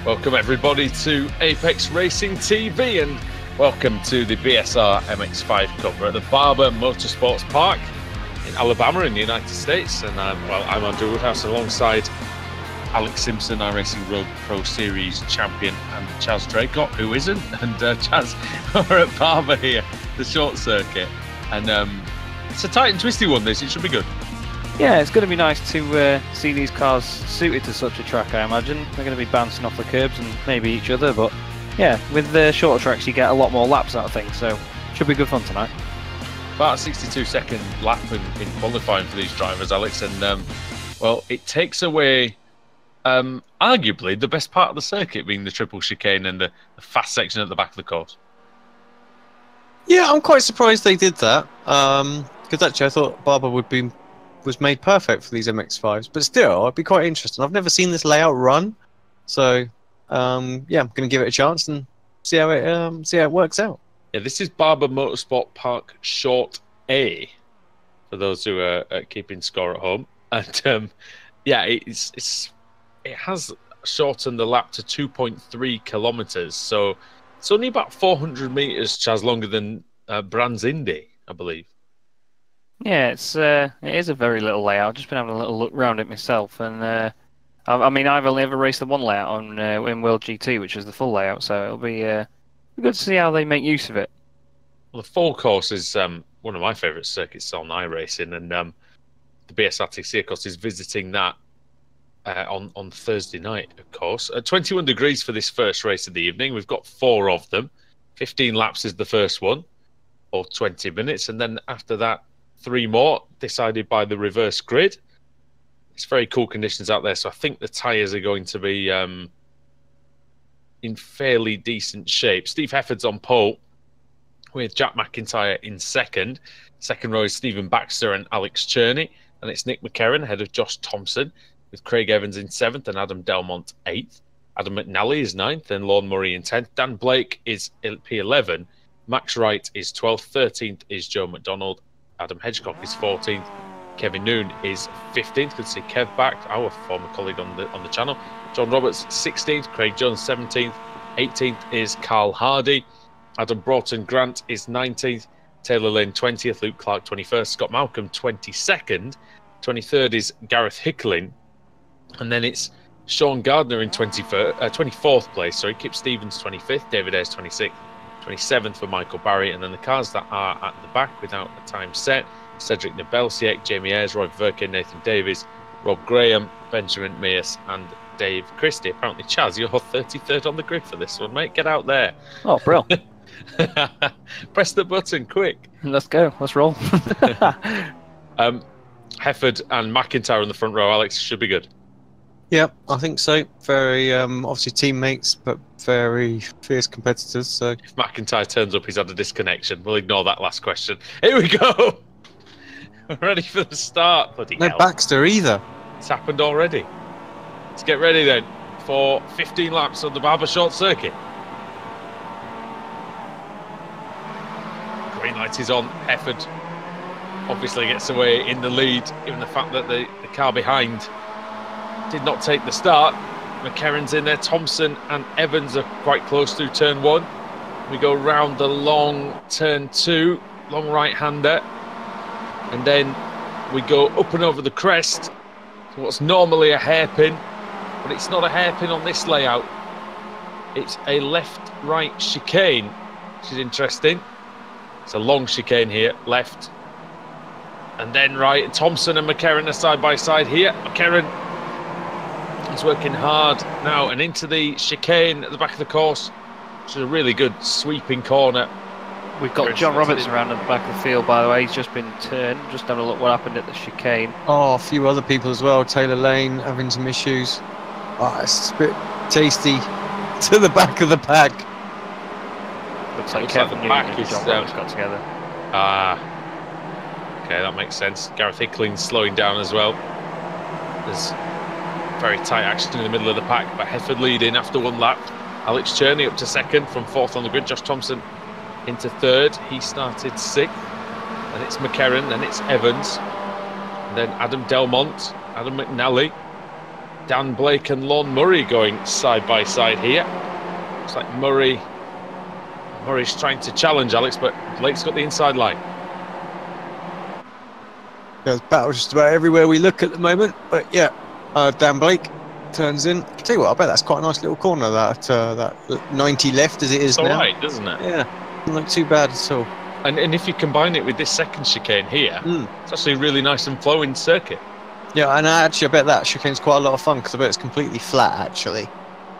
Welcome everybody to Apex Racing TV and welcome to the BSR MX5 Cup. We're at the Barber Motorsports Park in Alabama in the United States, and I'm Andrew Woodhouse alongside Alex Simpson, iRacing Road Pro Series champion, and Chaz Draycott, who isn't. And Chaz, we're at Barber here, the short circuit, and it's a tight and twisty one. It should be good. Yeah, it's going to be nice to see these cars suited to such a track, I imagine. They're going to be bouncing off the curbs and maybe each other, but yeah, with the shorter tracks you get a lot more laps out of things, so should be good fun tonight. About a 62-second lap in qualifying for these drivers, Alex, and well, it takes away arguably the best part of the circuit, being the triple chicane and the fast section at the back of the course. Yeah, I'm quite surprised they did that, because actually I thought Barber was made perfect for these MX-5s, but still, it'd be quite interesting. I've never seen this layout run, so yeah, I'm going to give it a chance and see how it works out. Yeah, this is Barber Motorsport Park Short A, for those who are keeping score at home, and yeah, it has shortened the lap to 2.3 kilometers, so it's only about 400 meters, Chaz, longer than Brands Indy, I believe. Yeah, it is a very little layout. I've just been having a little look around it myself, and I mean, I've only ever raced the one layout on in World GT, which is the full layout, so it'll be good to see how they make use of it. Well, the full course is one of my favourite circuits on iRacing, and the BSRTC, of course, is visiting that on Thursday night, of course. 21 degrees for this first race of the evening. We've got 4 of them. 15 laps is the first one, or 20 minutes, and then after that, 3 more, decided by the reverse grid. It's very cool conditions out there, so I think the tyres are going to be in fairly decent shape. Steve Hefford's on pole, with Jack McIntyre in second. Second row is Stephen Baxter and Alex Cherney, and it's Nick McCarron ahead of Josh Thompson, with Craig Evans in 7th and Adam Delmont 8th. Adam McNally is 9th and Lorne Murray in 10th. Dan Blake is P11. Max Wright is 12th. 13th is Joe McDonald. Adam Hedgecock is 14th. Kevin Noon is 15th. Good to see Kev back, our former colleague on the channel. John Roberts 16th. Craig Jones 17th. 18th is Carl Hardy. Adam Broughton Grant is 19th. Taylor Lane 20th. Luke Clark 21st. Scott Malcolm 22nd. 23rd is Gareth Hickling. And then it's Sean Gardner in 24th place. Sorry, Kip Stevens 25th. David Ayres 26th. 27th for Michael Barry, and then the cars that are at the back without a time set: Cedric Nebelsiek, Jamie Ayres, Roy Verke, Nathan Davies, Rob Graham, Benjamin Mears, and Dave Christie. Apparently, Chaz, you're 33rd on the grid for this one, mate. Get out there. Oh, bro. Press the button, quick. Let's go. Let's roll. Hefford and McIntyre in the front row, Alex, should be good. Yeah, I think so. Very obviously teammates, but very fierce competitors. So if McIntyre turns up, he's had a disconnection. We'll ignore that last question. Here we go. We're ready for the start. Bloody no hell. Baxter either. It's happened already. Let's get ready then for 15 laps on the Barber Short Circuit. Green light is on. Hefford obviously gets away in the lead, given the fact that the car behind did not take the start. McCarron's in there. Thompson and Evans are quite close through turn 1. We go round the long turn 2, long right-hander, and then we go up and over the crest to what's normally a hairpin, but it's not a hairpin on this layout. It's a left-right chicane, which is interesting. It's a long chicane here, left, and then right. Thompson and McCarron are side by side here. McCarron is working hard now and into the chicane at the back of the course, which is a really good sweeping corner. We've got John Roberts around at the back of the field, by the way. He's just been turned. Just having a look what happened at the chicane. Oh, a few other people as well. Taylor Lane having some issues. Oh, it's a bit tasty to the back of the pack. Looks like the Kevin Newton pack and is John Roberts got together. Okay, that makes sense. Gareth Hickling's slowing down as well. There's very tight action in the middle of the pack, but Hefford leading after 1 lap. Alex Cherney up to 2nd from 4th on the grid. Josh Thompson into 3rd. He started 6th. And it's McCarron, then it's Evans. And then Adam Delmont, Adam McNally, Dan Blake and Lon Murray going side by side here. Looks like Murray's trying to challenge Alex, but Blake's got the inside line. There's battles just about everywhere we look at the moment, but yeah, Dan Blake turns in. I'll tell you what, I bet that's quite a nice little corner, that 90 left as it is it's now. all right, doesn't it? Yeah, doesn't look too bad at all. And if you combine it with this second chicane here, it's actually a really nice and flowing circuit. Yeah, and I bet that chicane's quite a lot of fun because I bet it's completely flat actually.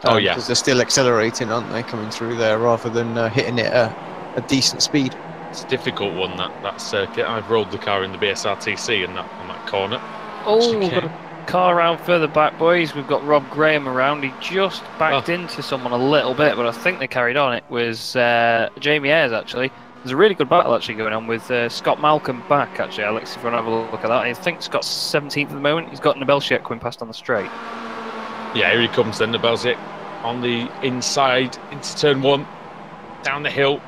Oh yeah, because they're still accelerating, aren't they, coming through there rather than hitting it at a decent speed. it's a difficult one, that circuit. I've rolled the car in the BSR TC on that corner. Oh, we've got a car around further back, boys. We've got Rob Graham around. He just backed into someone a little bit, but I think they carried on. It was Jamie Ayres, actually. There's a really good battle actually going on with Scott Malcolm back, actually, Alex, if you want to have a look at that. I think Scott's 17th at the moment. He's got Nebelsiak coming past on the straight. Yeah, here he comes then, Nebelsiak on the inside into turn 1, down the hill,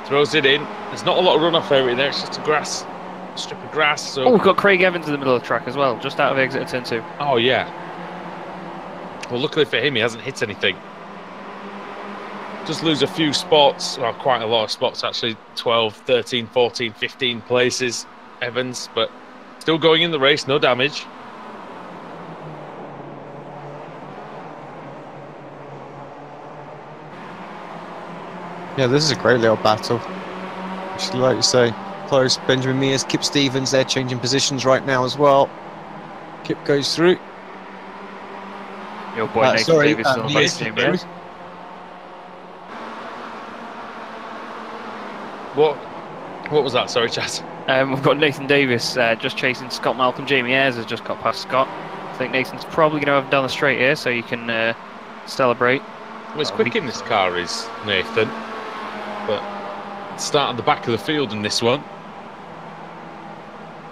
throws it in. There's not a lot of runoff area there, it's just a strip of grass. So... Oh, we've got Craig Evans in the middle of the track as well, just out of exit of turn 2. Oh, yeah. Well, luckily for him, he hasn't hit anything. Just lose a few spots, well, quite a lot of spots actually, 12, 13, 14, 15 places, Evans, but still going in the race, no damage. Yeah, this is a great little battle. Actually, like you say, close. Benjamin Mears, Kip Stevens, they're changing positions right now as well. Kip goes through. Your boy Nathan Davis on the race team, yes. What was that? Sorry, Chaz. We've got Nathan Davis just chasing Scott Malcolm. Jamie Ayres has just got past Scott. I think Nathan's probably going to have him down the straight here, so you can celebrate. Well, it's quick in this car, is Nathan, but start at the back of the field in this one.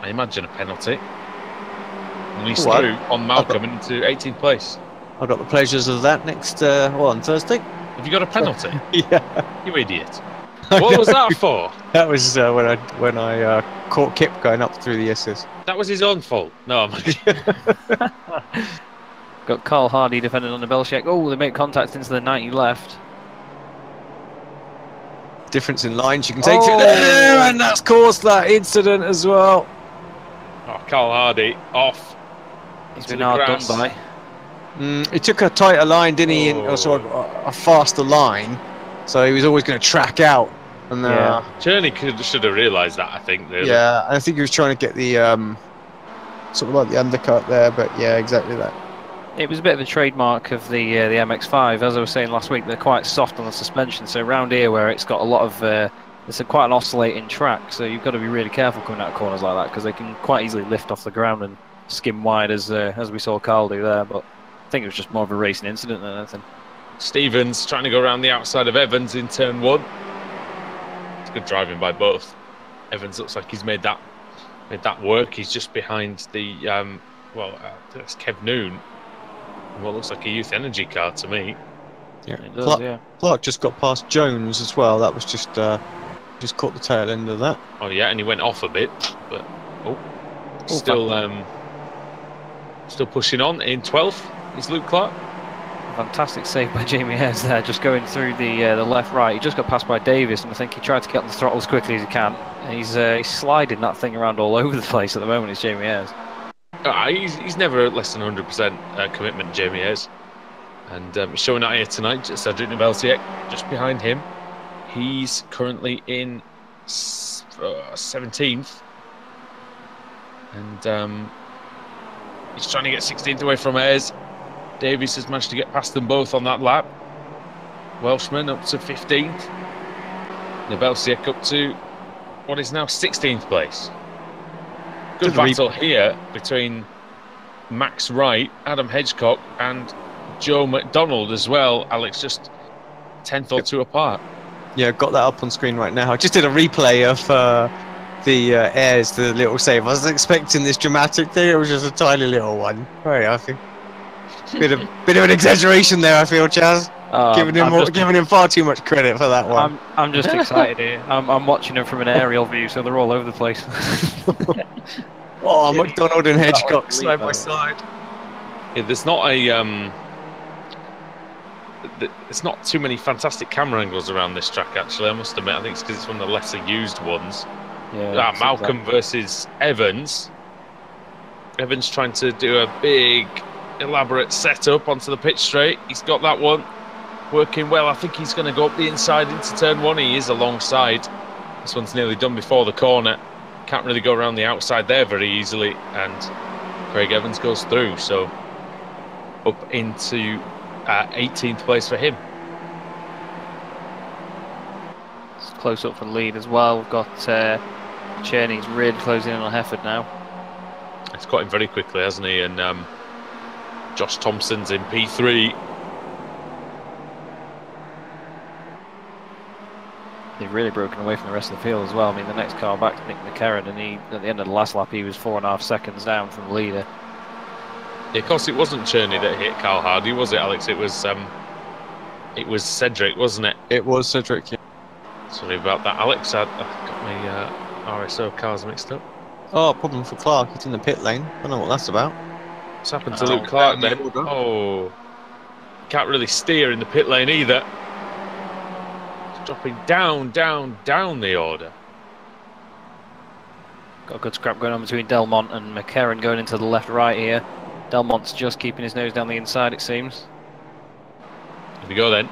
I imagine a penalty. And he's through on Malcolm into 18th place. I've got the pleasures of that next, on Thursday. Have you got a penalty? Yeah. You idiot. What was that for? That was when I caught Kip going up through the S's. That was his own fault. No, I'm Got Carl Hardy defending on the Nebelsiak. Oh, they make contact into the 90 left. Difference in lines you can take through there, and that's caused that incident as well. Oh, Carl Hardy off. He's been hard done by. He took a tighter line, didn't he? And also a faster line, so he was always going to track out. And Cherney should have realised that, I think. Really. Yeah, I think he was trying to get the sort of like the undercut there, but yeah, exactly that. It was a bit of a trademark of the MX5, as I was saying last week. They're quite soft on the suspension, so around here where it's got a lot of, it's quite an oscillating track, so you've got to be really careful coming out of corners like that because they can quite easily lift off the ground and skim wide, as we saw Carl do there. But I think it was just more of a racing incident than anything. Stevens trying to go around the outside of Evans in turn 1. It's good driving by both. Evans looks like he's made that work. He's just behind the that's Kev Noon. What looks like a Youth Energy car to me. Yeah, it does, Clark just got past Jones as well. That was just caught the tail end of that. Oh yeah, and he went off a bit, but still pushing on in 12th. Is Luke Clark. Fantastic save by Jamie Ayres there, just going through the left-right. He just got passed by Davis, and I think he tried to get on the throttle as quickly as he can. And he's sliding that thing around all over the place at the moment. It's Jamie Ayres. He's never less than 100% commitment, Jamie Ayres. And showing out here tonight, Cedric Nebelsiak just behind him. He's currently in 17th. And he's trying to get 16th away from Ayres. Davies has managed to get past them both on that lap. Welshman up to 15th. Nebelsiak up to what is now 16th place. Good battle here between Max Wright, Adam Hedgecock, and Joe McDonald as well. Alex, just 10th or 2 apart. Yeah, got that up on screen right now. I just did a replay of the Ayres to the little save. I was expecting this dramatic thing. It was just a tiny little one. Right, I think. Bit of an exaggeration there, I feel, Chaz. Giving him far too much credit for that one. I'm just excited here. I'm watching them from an aerial view, so they're all over the place. McDonald and Hedgecock side by side. Yeah, there's not a it's not too many fantastic camera angles around this track. Actually, I must admit, I think it's because it's one of the lesser used ones. Yeah. Malcolm versus Evans. Evans trying to do a big, elaborate setup onto the pitch straight. He's got that one working well. I think he's going to go up the inside into turn one. He is alongside. This one's nearly done before the corner. Can't really go around the outside there very easily. And Craig Evans goes through. So up into 18th place for him. It's close up for the lead as well. We've got Cherney's really closing in on Hefford now. He's got him very quickly, hasn't he? And Josh Thompson's in P3. They've really broken away from the rest of the field as well. I mean, the next car back to Nick McCarron, and at the end of the last lap, he was 4.5 seconds down from the leader. Yeah, of course, it wasn't Cherney that hit Carl Hardy, was it, Alex? It was Cedric, wasn't it? It was Cedric, yeah. Sorry about that, Alex. I got my RSO cars mixed up. Oh, problem for Clark. He's in the pit lane. I don't know what that's about. What's happened to Luke Clark then? Oh, can't really steer in the pit lane either. It's dropping down the order. Got a good scrap going on between Delmont and McCarron going into the left-right here. Delmont's just keeping his nose down the inside, it seems. Here we go then.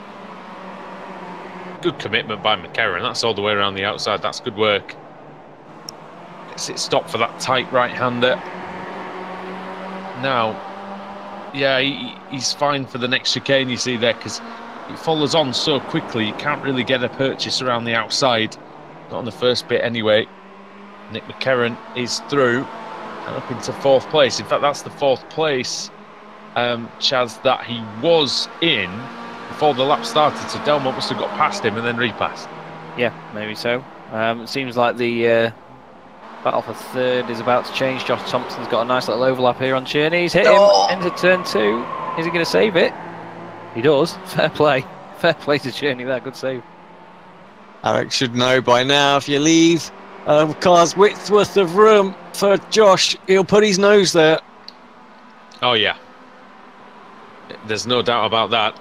Good commitment by McCarron. That's all the way around the outside. That's good work. Gets it stopped for that tight right-hander. Now, yeah, he's fine for the next chicane you see there, because he follows on so quickly. You can't really get a purchase around the outside. Not on the first bit anyway. Nick McCarron is through and up into 4th place. In fact, that's the 4th place, Chaz, that he was in before the lap started. So Delmont must have got past him and then repassed. Yeah, maybe so. It seems like the battle for 3rd is about to change. Josh Thompson's got a nice little overlap here on Cherney. He's hit him into turn 2. Is he going to save it? He does. Fair play. Fair play to Cherney there. Good save. Alex should know by now, if you leave a car's width worth of room for Josh, he'll put his nose there. Oh, yeah. There's no doubt about that.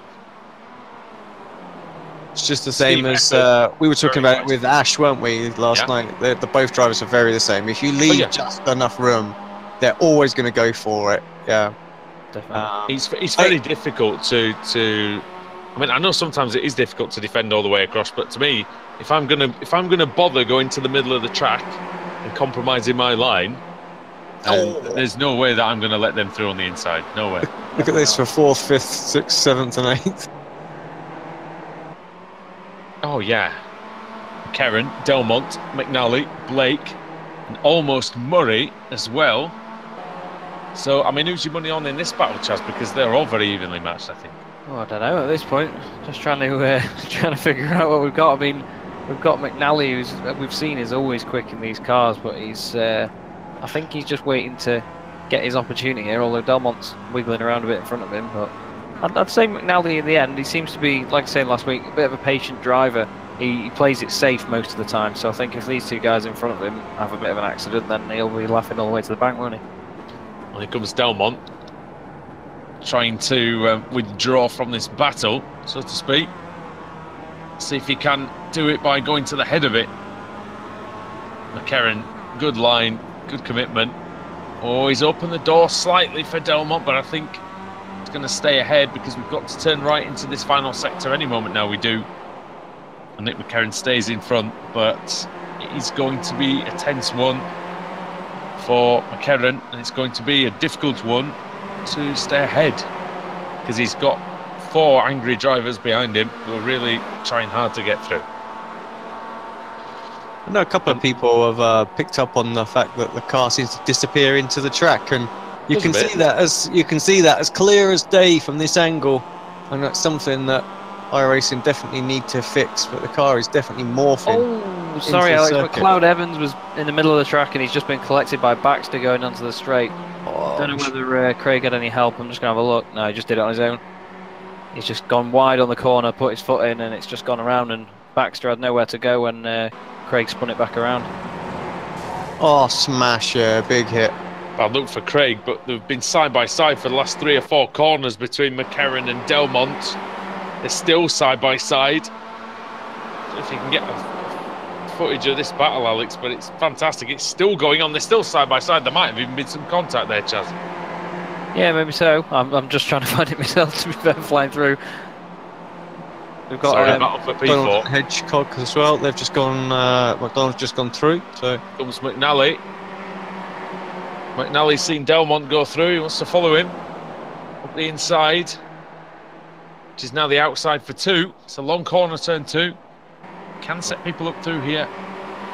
It's just the same as we were talking about with Ash, weren't we, last night? The both drivers are very the same. If you leave just enough room, they're always going to go for it. Yeah, definitely. It's very difficult to. I mean, I know sometimes it is difficult to defend all the way across, but to me, if I'm gonna bother going to the middle of the track and compromising my line, there's no way that I'm gonna let them through on the inside. No way. Look at this for 4th, 5th, 6th, 7th, and 8th. Oh yeah, Karen, Delmont, McNally, Blake, and almost Murray as well. So I mean, who's your money on in this battle, Chaz? Because they're all very evenly matched, I think. Oh, I don't know at this point. Just trying to figure out what we've got. I mean, we've got McNally, who's we've seen is always quick in these cars, but he's I think he's just waiting to get his opportunity here. Although Delmont's wiggling around a bit in front of him, but I'd say McNally in the end. He seems to be, like I said last week, a bit of a patient driver. He plays it safe most of the time. So I think if these two guys in front of him have a bit of an accident, then he'll be laughing all the way to the bank, won't he? Well, here comes Delmont, trying to withdraw from this battle, so to speak. See if he can do it by going to the head of it. McCarron, good line, good commitment. Oh, he's opened the door slightly for Delmont, but I think it's going to stay ahead because we've got to turn right into this final sector any moment now. We do. And Nick McCarron stays in front, but it's going to be a tense one for McCarron, and it's going to be a difficult one to stay ahead because he's got 4 angry drivers behind him who are really trying hard to get through. I know a couple of people have picked up on the fact that the car seems to disappear into the track, and you can see that as clear as day from this angle, and that's something that iRacing definitely need to fix. But the car is definitely morphing. Oh, sorry, Alex, but Cloud Evans was in the middle of the track, and he's just been collected by Baxter going onto the straight. Don't know whether Craig had any help. I'm just going to have a look. No, he just did it on his own. He's just gone wide on the corner, put his foot in, and it's just gone around, and Baxter had nowhere to go when Craig spun it back around. Oh, smash, big hit. bad luck for Craig, but they've been side by side for the last 3 or 4 corners between McCarron and Delmont. They're still side by side. I don't know if you can get a footage of this battle, Alex, but it's fantastic. It's still going on. They're still side by side. There might have even been some contact there, Chaz. Yeah, maybe so. I'm just trying to find it myself, to be fair, flying through. We've got battle for P4. Hedgecock as well. They've just gone. McDonald's just gone through. So comes McNally. McNally's seen Delmont go through. He wants to follow him up the inside, which is now the outside for 2. It's a long corner, turn 2. Can set people up through here,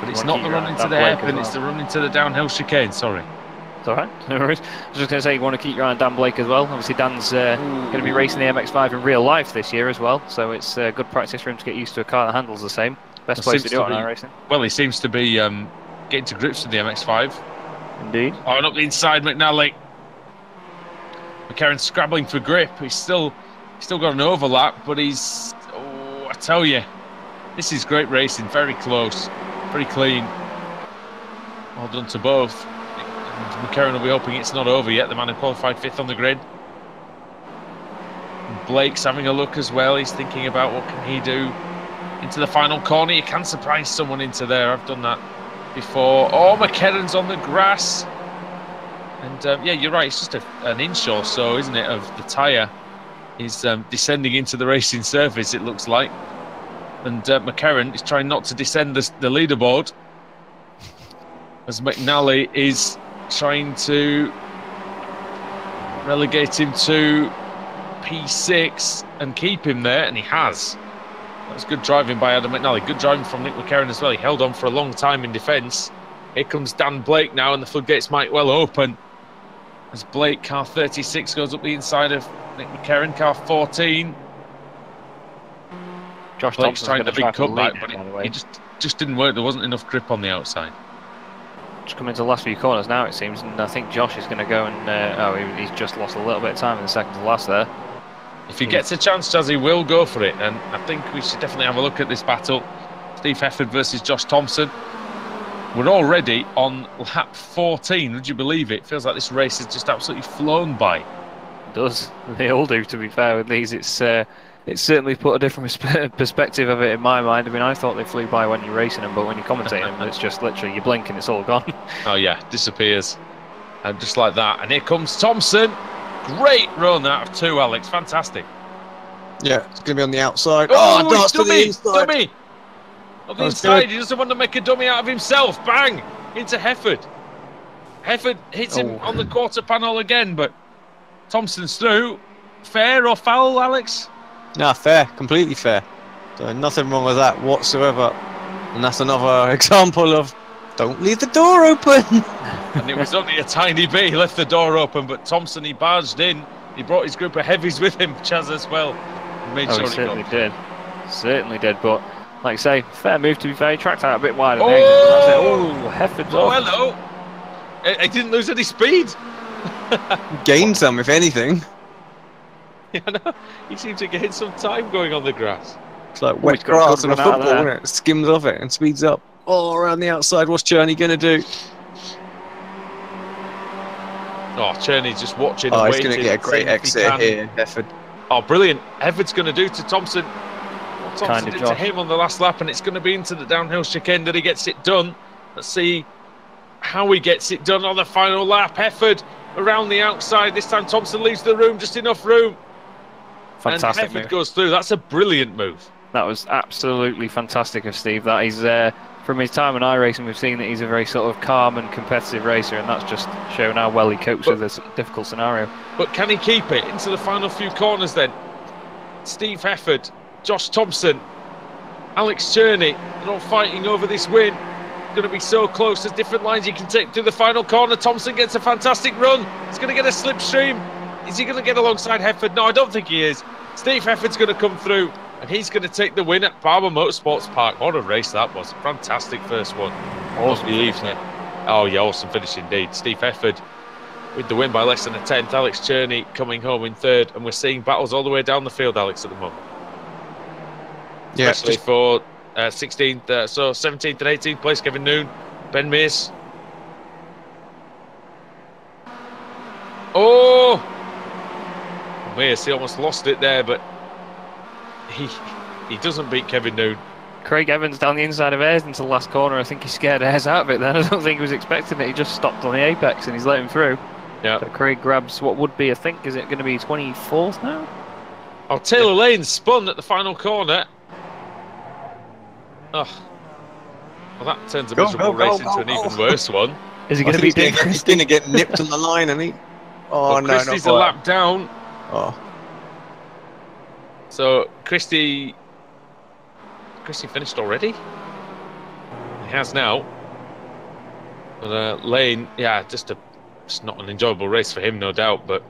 but it's not the run into the hairpin. It's the run into the downhill chicane. Sorry. It's all right. No worries. I was just going to say, you want to keep your eye on Dan Blake as well. Obviously, Dan's going to be racing the MX5 in real life this year as well, so it's good practice for him to get used to a car that handles the same. Best place to do it on iRacing. Well, he seems to be getting to grips with the MX5. Indeed. Oh, and up the inside, McNally. McCarron scrabbling for grip. He's still got an overlap, but he's... Oh, I tell you, this is great racing. Very close, very clean. Well done to both. And McCarron will be hoping it's not over yet. The man who qualified 5th on the grid. And Blake's having a look as well. He's thinking about what can he do into the final corner. You can surprise someone into there. I've done that before. Oh, McCarron's on the grass. And yeah, you're right. It's just an inch or so, isn't it, of the tyre. He's descending into the racing surface, it looks like. And McCarron is trying not to descend the leaderboard, as McNally is trying to relegate him to P6 and keep him there, and he has. That's good driving by Adam McNally. Good driving from Nick McCarron as well. He held on for a long time in defence. Here comes Dan Blake now, and the floodgates might well open as Blake, car 36, goes up the inside of Nick McCarron, car 14. Josh Blake's Thompson's trying the big cutback, but it it just didn't work. There wasn't enough grip on the outside. Just coming into the last few corners now, it seems, and I think Josh is going to go and... he's just lost a little bit of time in the second to last there. If he gets a chance, Chaz, he will go for it, and I think we should definitely have a look at this battle. Steve Hefford versus Josh Thompson. We're already on lap 14, would you believe it? Feels like this race has just absolutely flown by. It does. They all do, to be fair, with these. It's certainly put a different perspective of it in my mind. I mean, I thought they flew by when you're racing them, but when you're commentating them, it's just literally, you blink and it's all gone. Oh, yeah, disappears. And just like that. And here comes Thompson. Great run out of 2, Alex. Fantastic. Yeah, it's going to be on the outside. Oh, darts to the inside. Dummy! On the inside, he doesn't want to make a dummy out of himself. Bang! Into Hefford. Hefford hits him on the quarter panel again, but Thompson's through. Fair or foul, Alex? Nah, fair. Completely fair. So nothing wrong with that whatsoever. And that's another example of don't leave the door open. And it was only a tiny bit. He left the door open, but Thompson, he barged in. He brought his group of heavies with him, Chaz, as well. And made sure he certainly did. Certainly did, but like I say, fair move to be fair. He tracked out a bit wider. Hefford's off. Hello. He didn't lose any speed. Gained some, if anything. Yeah, no, he seemed to gain some time going on the grass. It's like wet grass on a football, isn't it? Skims off it and speeds up. Oh, around the outside, what's Cherney going to do? Oh, Cherney's just watching and waiting. He's going to get a great exit here, Hefford. Oh, brilliant. Hefford's going to do to Thompson. Thompson did to him on the last lap, and it's going to be into the downhill chicane that he gets it done. Let's see how he gets it done on the final lap. Hefford around the outside. This time Thompson leaves the room, just enough room. Fantastic and Hefford goes through. That's a brilliant move. That was absolutely fantastic of Steve. That is, from his time in iRacing, we've seen that he's a very sort of calm and competitive racer, and that's just shown how well he copes with this difficult scenario. But can he keep it into the final few corners then? Steve Hefford, Josh Thompson, Alex Cherney, they're all fighting over this win. Going to be so close. There's different lines you can take through the final corner. Thompson gets a fantastic run. He's going to get a slipstream. Is he going to get alongside Hefford? No, I don't think he is. Steve Hefford's going to come through, and he's going to take the win at Barber Motorsports Park. What a race that was. Fantastic first one. Awesome evening. Oh, yeah, awesome finish indeed. Steve Hefford with the win by less than a tenth. Alex Cherney coming home in third, and we're seeing battles all the way down the field, Alex, at the moment. Yeah, especially for 16th, so 17th and 18th place, Kevin Noon, Ben Mears. Mears, he almost lost it there, but he doesn't beat Kevin Noon. Craig Evans down the inside of Ayres into the last corner. I think he scared Ayres out of it then. I don't think he was expecting it. He just stopped on the apex and he's let him through. Yeah. So Craig grabs what would be, I think, is it going to be 24th now? Oh, Taylor Lane spun at the final corner. Oh. Well, that turns a miserable race into an even worse one. Is he going to be Dave Christie? He's going to get nipped on the line, and he... Oh, no, Christie's a lap down. Oh. So, Christie finished already? He has now. But Lane, yeah, just not an enjoyable race for him, no doubt, but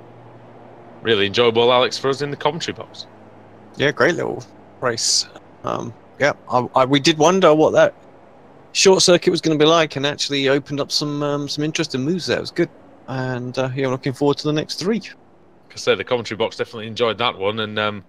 really enjoyable, Alex, for us in the commentary box. Yeah, great little race. Yeah, we did wonder what that short circuit was going to be like, and actually opened up some interesting moves there. It was good, and yeah, looking forward to the next three. Like I said, the commentary box definitely enjoyed that one, and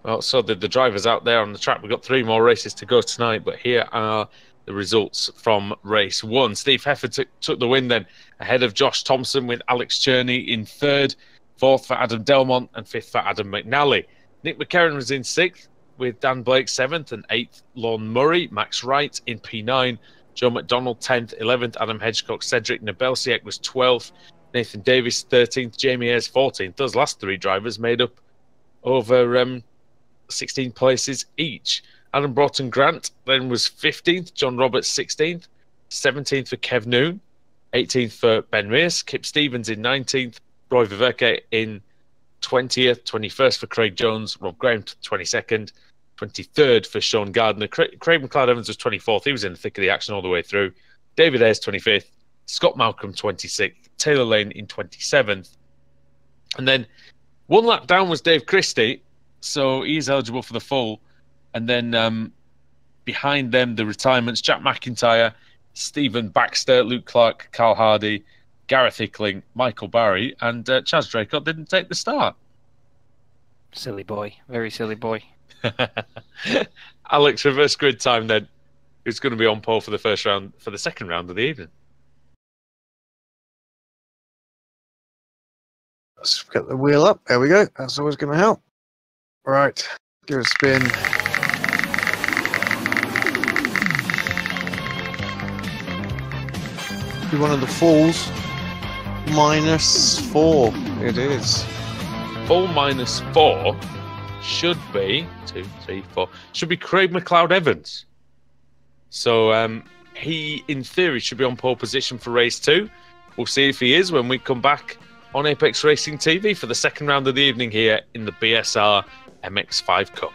well, so did the drivers out there on the track. We've got 3 more races to go tonight, but here are the results from race 1. Steve Hefford took the win then, ahead of Josh Thompson, with Alex Cherney in 3rd, 4th for Adam Delmont, and 5th for Adam McNally. Nick McCarron was in 6th, with Dan Blake 7th, and 8th Lon Murray. Max Wright in P9, Joe McDonald 10th, 11th Adam Hedgecock, Cedric Nebelsiak was 12th, Nathan Davis 13th, Jamie Ayres 14th. Those last 3 drivers made up over 16 places each. Adam Broughton Grant then was 15th, John Roberts 16th, 17th for Kev Noon, 18th for Ben Mears, Kip Stevens in 19th, Roy Viverke in 20th, 21st for Craig Jones, Rob Graham 22nd, 23rd for Sean Gardner. Craig McLeod Evans was 24th, he was in the thick of the action all the way through. David Ayres 25th, Scott Malcolm 26th, Taylor Lane in 27th. And then 1 lap down was Dave Christie, so he's eligible for the full. And then behind them, the retirements, Jack McIntyre, Stephen Baxter, Luke Clark, Carl Hardy, Gareth Hickling, Michael Barry, and Chaz Draycott didn't take the start. Silly boy. Very silly boy. Alex, reverse grid time then. Who's going to be on pole for the second round of the evening? Let's get the wheel up. There we go. That's always going to help. Right. Give it a spin. Be one of the falls. -4. It is. Full -4 should be 2, 3, 4. Should be Craig McLeod Evans. So he, in theory, should be on pole position for race 2. We'll see if he is when we come back on Apex Racing TV for the second round of the evening here in the BSR MX5 Cup.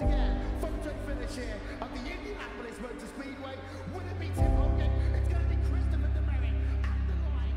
once again, photo finish here at the Indianapolis Motor Speedway. Will it be Tim Hogan? It's going to be Christopher DeMerrick at the line.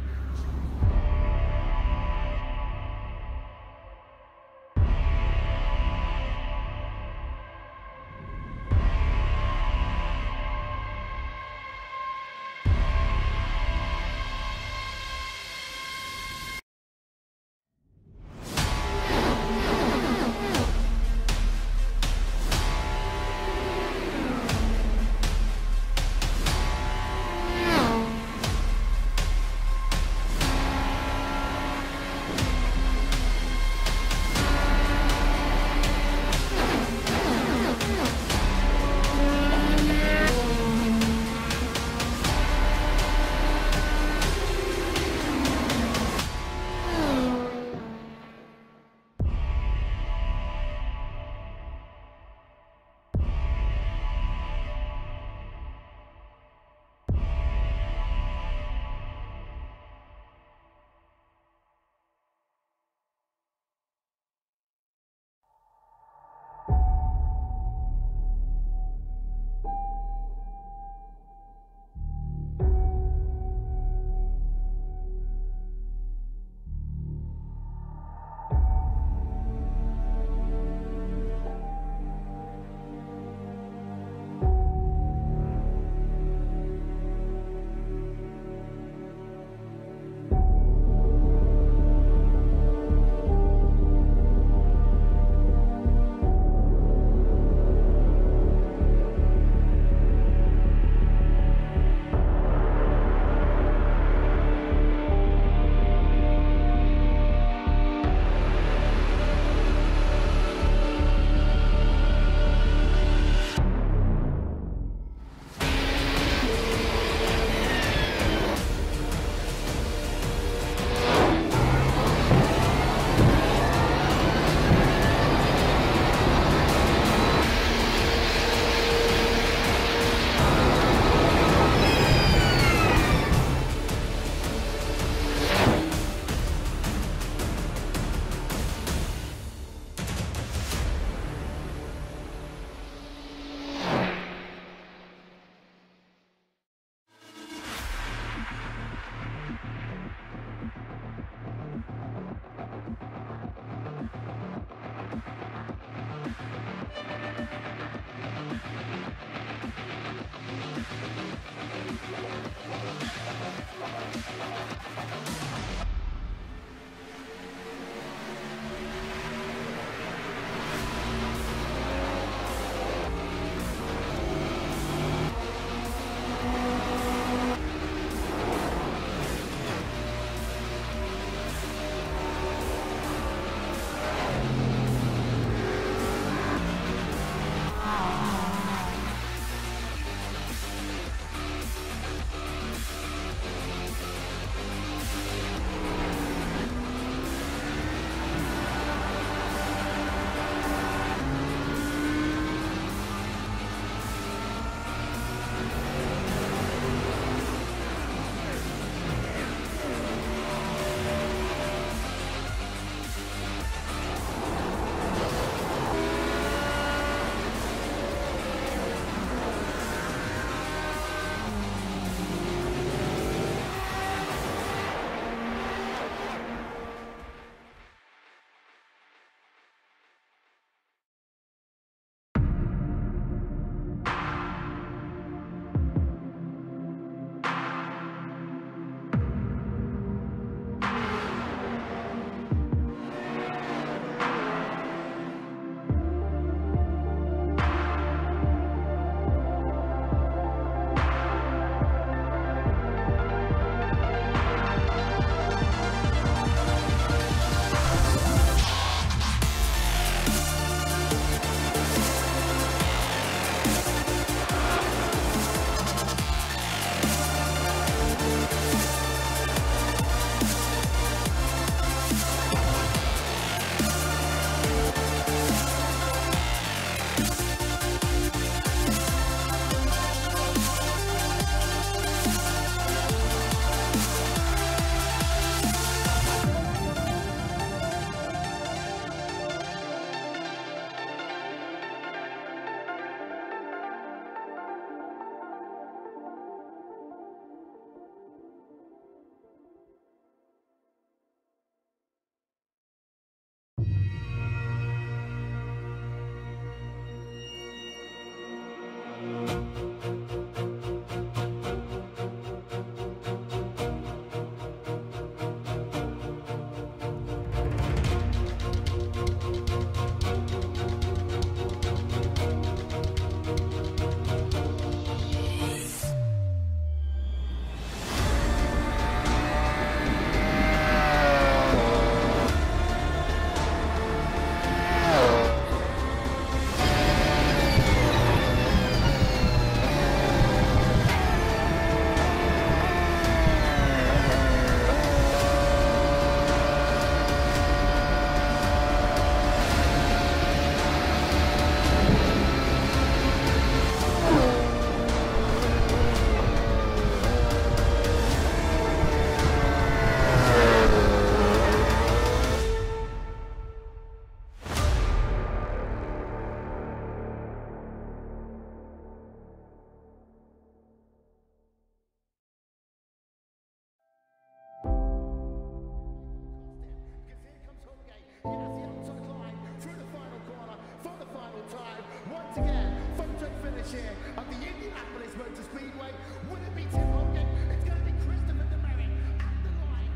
Indianapolis Motor Speedway. Would it be Tim Hogan? It's going to be Christopher DeMary at the line.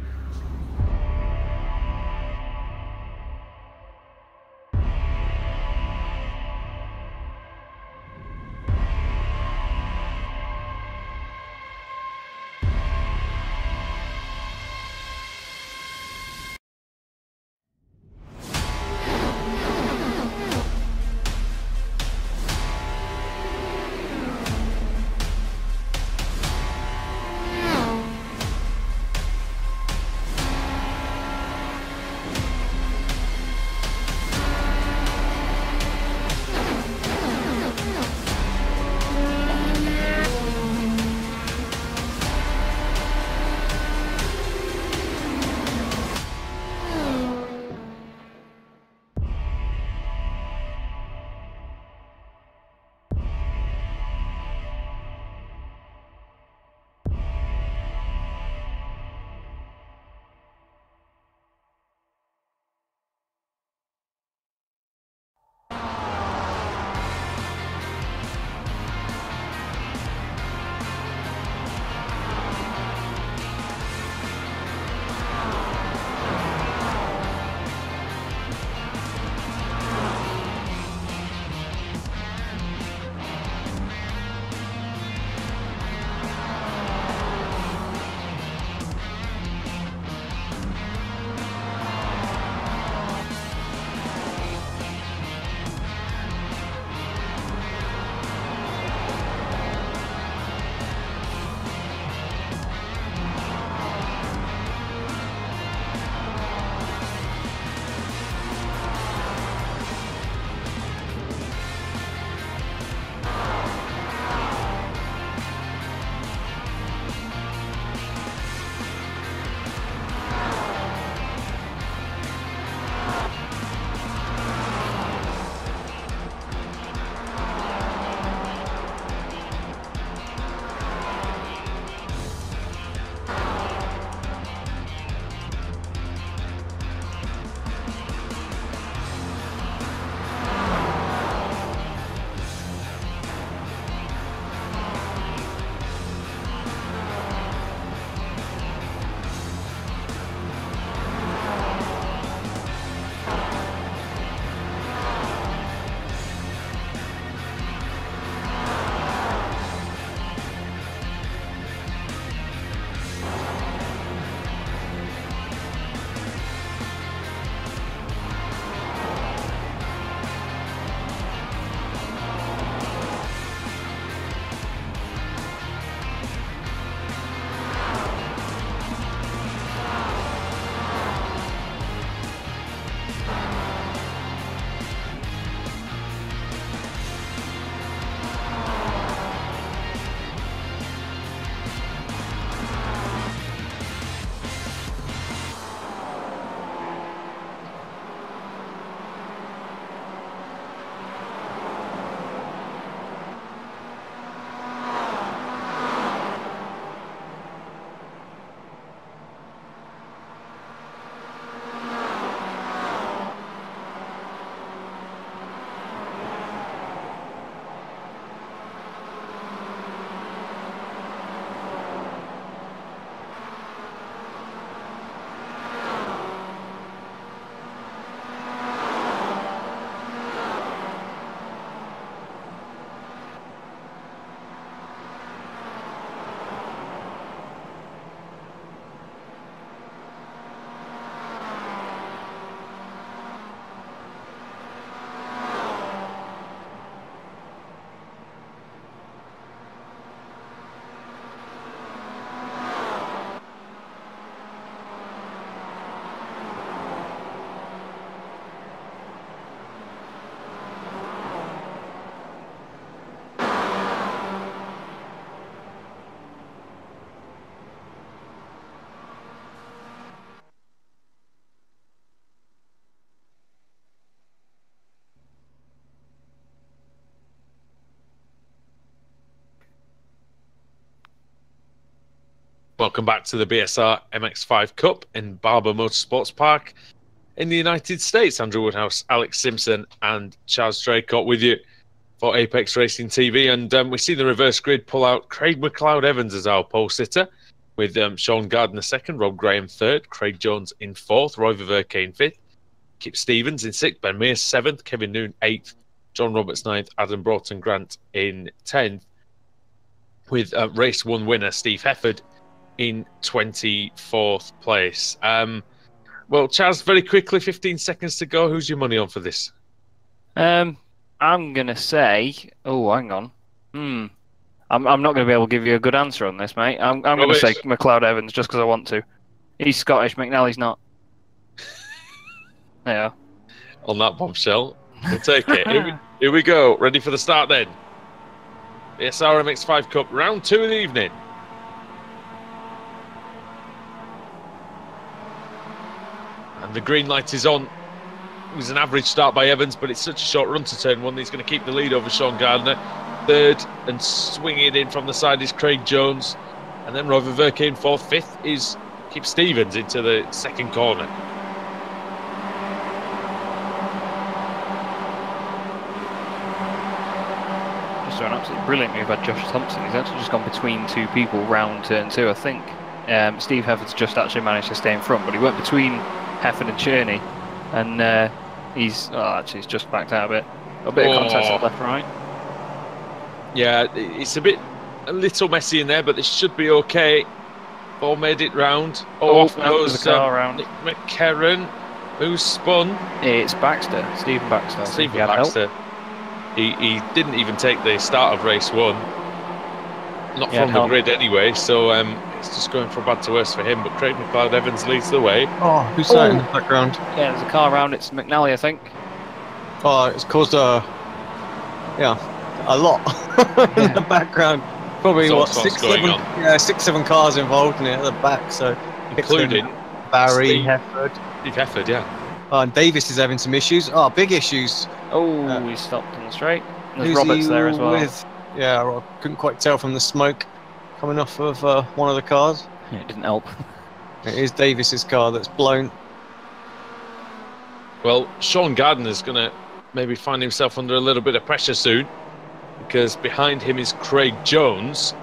Welcome back to the BSR MX5 Cup in Barber Motorsports Park in the United States. Andrew Woodhouse, Alex Simpson, and Charles Draycott with you. for Apex Racing TV. And we see the reverse grid pull out Craig McLeod-Evans as our pole sitter, with Sean Gardner second, Rob Graham third, Craig Jones in fourth, Roy Ververke in fifth, Kip Stevens in sixth, Ben Mears seventh, Kevin Noon eighth, John Roberts ninth, Adam Broughton Grant in 10th, with race 1 winner Steve Hefford in 24th place. Well, Chaz, very quickly, 15 seconds to go. Who's your money on for this? I'm going to say... Oh, hang on. I'm not going to be able to give you a good answer on this, mate. I'm going to say McLeod-Evans just because I want to. He's Scottish, McNally's not. Yeah. On that bombshell, we'll take it. Here we go. Ready for the start then. BSR MX5 Cup, round 2 of the evening. And the green light is on. It was an average start by Evans, but it's such a short run to turn 1. He's going to keep the lead over Sean Gardner. Third and swinging it in from the side is Craig Jones. And then Roy Ververke in fourth. Fifth is Kip Stevens into the second corner. Just an absolutely brilliant move by Josh Thompson. He's actually just gone between 2 people round turn 2, I think. Steve Hefford's just actually managed to stay in front, but he went between Hefford and Cherney, and he's just backed out a bit. A bit of contact at left, right. Yeah, it's a little messy in there, but this should be okay. Ball made it round. Off goes the car round. Nick McCarron, who's spun. It's Baxter, Stephen Baxter. Stephen Baxter. He didn't even take the start of race 1. Not from the grid anyway, so it's just going from bad to worse for him. But Craig McLeod-Evans leads the way. Oh, who's that in the background? Yeah, there's a car around. It's McNally, I think. Oh, it's caused a lot in the background. Probably So what, what's 6-7 cars involved in it at the back. So including Barry, Hefford. Steve Hefford, yeah. Oh, and Davis is having some issues. Oh, big issues. Oh, he stopped on the straight. There's Who's Roberts he there as well. with? Yeah, I couldn't quite tell from the smoke coming off of one of the cars. Yeah, it didn't help. It is Davis's car that's blown. Well, Sean Gardner's going to maybe find himself under a little bit of pressure soon, because behind him is Craig Jones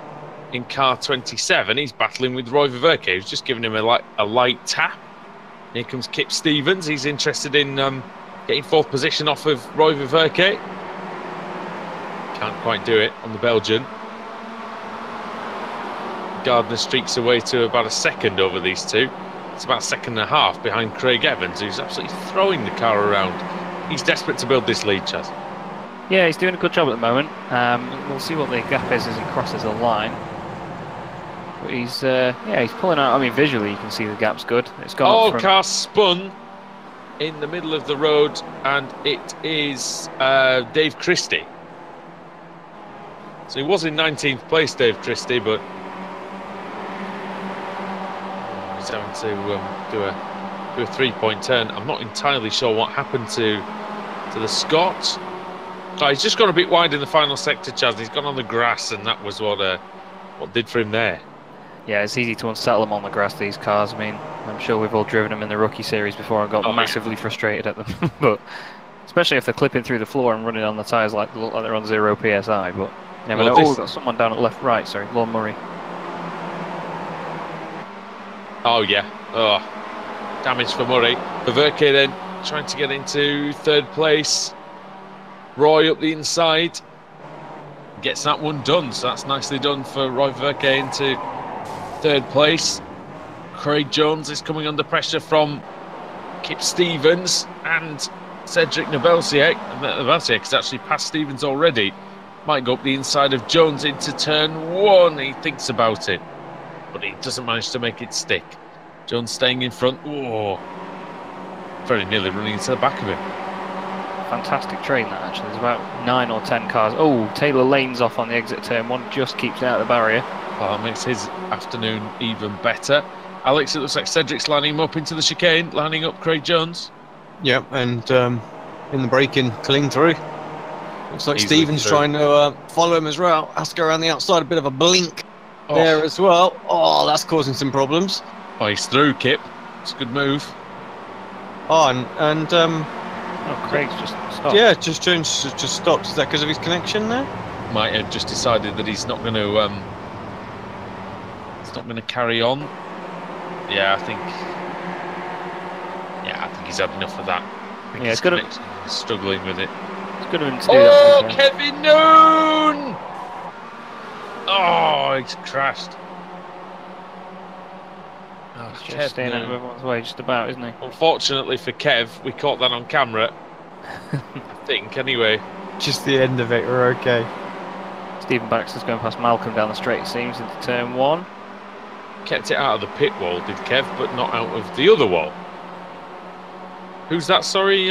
in car 27. He's battling with Roy Ververke, who's just giving him a light tap. Here comes Kip Stevens. He's interested in getting 4th position off of Roy Ververke. Can't quite do it on the Belgian. Gardner streaks away to about a second over these two. It's about a second and a half behind Craig Evans, who's absolutely throwing the car around. He's desperate to build this lead, Chaz. Yeah, he's doing a good job at the moment. We'll see what the gap is as he crosses the line. But he's pulling out. I mean, visually you can see the gap's good. It's gone. Oh, car spun in the middle of the road, and it is Dave Christie. So he was in 19th place, Dave Christie, but he's having to do a 3-point turn. I'm not entirely sure what happened to the Scot. Oh, he's just gone a bit wide in the final sector, Chaz. He's gone on the grass, and that was what did for him there. Yeah, it's easy to unsettle them on the grass, these cars. I mean, I'm sure we've all driven them in the rookie series before and got massively frustrated at them. But especially if they're clipping through the floor and running on the tyres like they're on 0 PSI. But you never know. Oh, we've got someone down at left, right. Sorry, Lon Murray. Oh, yeah. Oh, damage for Murray. Ververke then trying to get into 3rd place. Roy up the inside. Gets that one done. So that's nicely done for Roy Ververke into 3rd place. Craig Jones is coming under pressure from Kip Stevens and Cedric Nobelsiek. Nobelsiek has actually passed Stevens already. Might go up the inside of Jones into turn 1. He thinks about it, but he doesn't manage to make it stick. Jones staying in front. Oh, very nearly running into the back of him. Fantastic train that, actually. There's about 9 or 10 cars. Oh, Taylor Lane's off on the exit turn 1, just keeps it out of the barrier. Well, that makes his afternoon even better. Alex, it looks like Cedric's lining him up into the chicane, lining up Craig Jones. Yep, and in the braking, clean through. Looks like Stevens trying to follow him as well. Has to go around the outside, a bit of a blink there as well. Oh, that's causing some problems. Oh, he's through, Kip. It's a good move. Oh, and Oh, Craig's just stopped. Yeah, Jones just stopped. Is that because of his connection there? Might have just decided that he's not going to. He's not going to carry on. Yeah, I think. Yeah, I think he's had enough of that. I think Yeah, he's it's good. he's struggling with it. It's good of him to do Oh, that. Kevin Noon! Oh, he's crashed. Oh, He's just staying out of everyone's way, just about, isn't he? Unfortunately for Kev, we caught that on camera. I think, anyway. Just the end of it. We're okay. Stephen Baxter's going past Malcolm down the straight, it seems, into turn 1. Kept it out of the pit wall, did Kev, but not out of the other wall. Who's that? Sorry,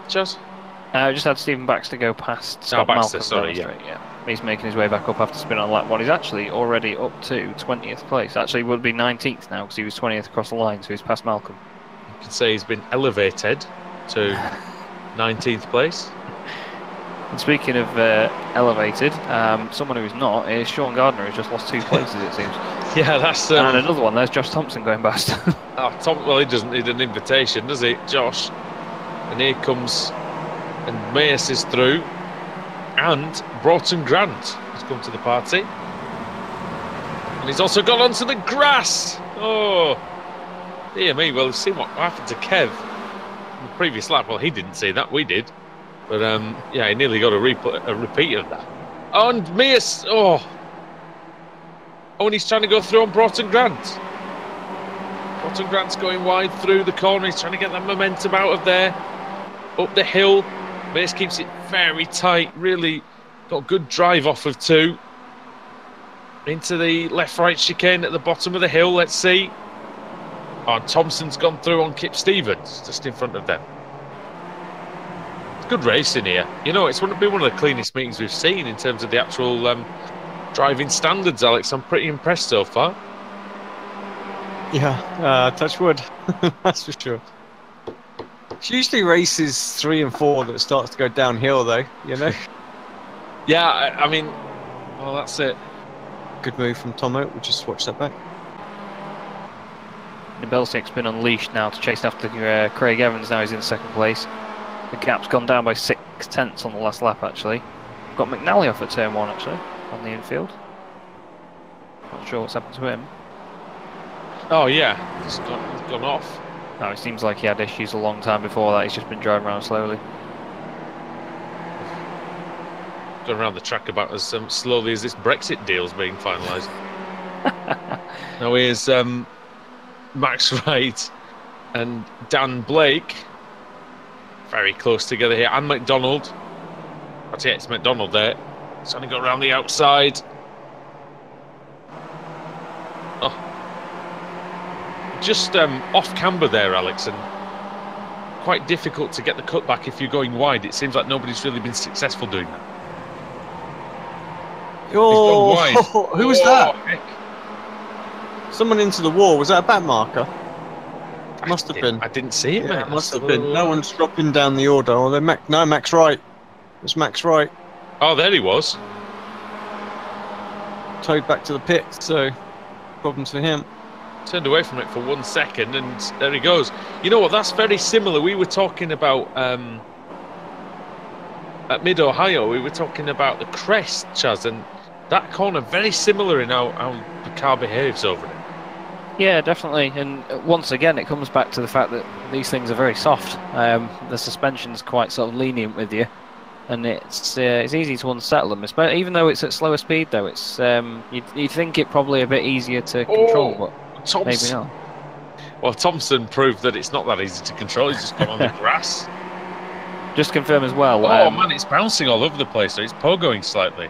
Chaz? Just had Stephen Baxter go past Baxter, Malcolm sorry, down the straight, yeah. He's making his way back up after spin on lap 1. He's actually already up to 20th place. Actually, would be 19th now because he was 20th across the line, so he's past Malcolm. You could say he's been elevated to 19th place. And speaking of elevated, someone who's not is Sean Gardner, who's just lost 2 places, it seems. Yeah, that's... and another one, there's Josh Thompson going past. Oh, well, he doesn't need an invitation, does he, Josh? And here comes... And Mace is through. And Broughton Grant has come to the party. And he's also gone onto the grass. Oh, dear me. Well, we've seen what happened to Kev in the previous lap. Well, he didn't see that. We did. But, yeah, he nearly got a repeat of that. Oh, and Mace. Oh, and he's trying to go through on Broughton Grant. Broughton Grant's going wide through the corner. He's trying to get that momentum out of there. Up the hill. Mace keeps it very tight, really got good drive off of 2. Into the left-right chicane at the bottom of the hill, let's see. Oh, and Thompson's gone through on Kip Stevens, just in front of them. It's good racing here. You know, it's been one of the cleanest meetings we've seen in terms of the actual driving standards, Alex. I'm pretty impressed so far. Yeah, touch wood. That's for sure. It's usually races 3 and 4 that starts to go downhill, though, you know? Yeah, I mean, well, that's it. Good move from Tomo. We'll just watch that back. Nebelsiak's been unleashed now to chase after Craig Evans. Now he's in 2nd place. The gap's gone down by 6/10 on the last lap, actually. Got McNally off at turn 1, actually, on the infield. Not sure what's happened to him. Oh, yeah, he's gone off. No, it seems like he had issues a long time before that. He's just been driving around slowly. Going around the track about as slowly as this Brexit deal's being finalised. Now here's Max Wright and Dan Blake. Very close together here. And McDonald. That's it, it's McDonald there. He's trying to go around the outside. Oh. Just off camber there, Alex, and quite difficult to get the cutback if you're going wide. It seems like nobody's really been successful doing that. Oh, wide. Who was that? Heck. Someone into the wall. Was that a back marker? Must have been. I didn't see it, Yeah, mate. it must have been. No one's dropping down the order. Oh, no, Max Wright. It was Max Wright. Oh, there he was. Towed back to the pit, so problems for him. Turned away from it for 1 second, and there he goes. You know what? That's very similar. We were talking about at Mid-Ohio. We were talking about the crest, Chaz, and that corner very similar in how the car behaves over it. Yeah, definitely. And once again, it comes back to the fact that these things are very soft. The suspension's quite sort of lenient with you, and it's easy to unsettle them. Even though it's at slower speed, though, it's you'd think it probably a bit easier to control, but maybe not. Well, Thompson proved that it's not that easy to control. He's just gone on the grass. Just to confirm as well. Oh man, it's bouncing all over the place. So it's pogoing slightly.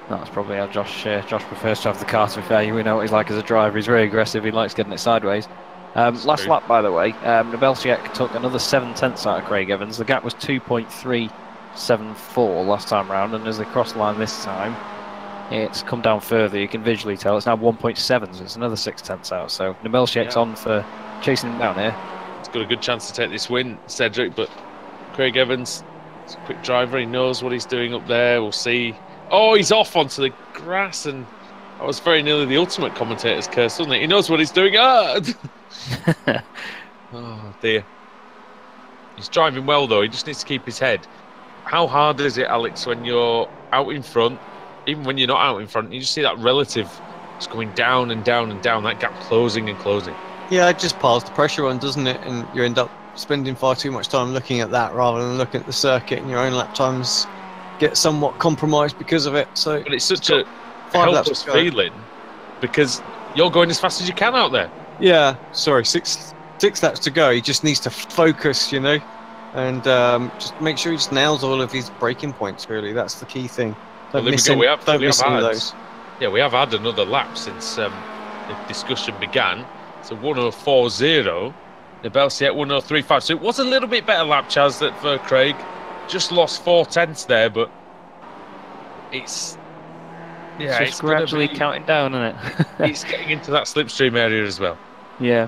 That's probably how Josh prefers to have the car, to be fair. We know what he's like as a driver. He's very aggressive. He likes getting it sideways. Last lap, by the way, Nebelsiak took another 7/10 out of Craig Evans. The gap was 2.374 last time round, and as they cross the line this time, it's come down further. You can visually tell it's now 1.7, so it's another 6/10 out. So Nebelsiak's on for chasing him down here. He's got a good chance to take this win, Cedric, but Craig Evans is a quick driver. He knows what he's doing up there. We'll see. Oh, he's off onto the grass, and that was very nearly the ultimate commentator's curse, wasn't it? He knows what he's doing. Ah! Oh, dear. He's driving well, though. He just needs to keep his head. How hard is it, Alex, when you're out in front, even when you're not out in front, you just see that relative just going down and down and down, that gap closing and closing. Yeah, it just piles the pressure on, doesn't it? And you end up spending far too much time looking at that rather than looking at the circuit, and your own lap times get somewhat compromised because of it. So, but it's such a helpless feeling because you're going as fast as you can out there. Yeah, sorry, six laps to go. He just needs to focus, you know, and just make sure he just nails all of his braking points. Really, that's the key thing. Don't miss any of those. Yeah, we have had another lap since the discussion began. So 104.0, Nebelsi at 103.5. So it was a little bit better lap, Chaz, for Craig. Just lost 4/10 there, but it's just gradually counting down, isn't it? He's getting into that slipstream area as well. Yeah.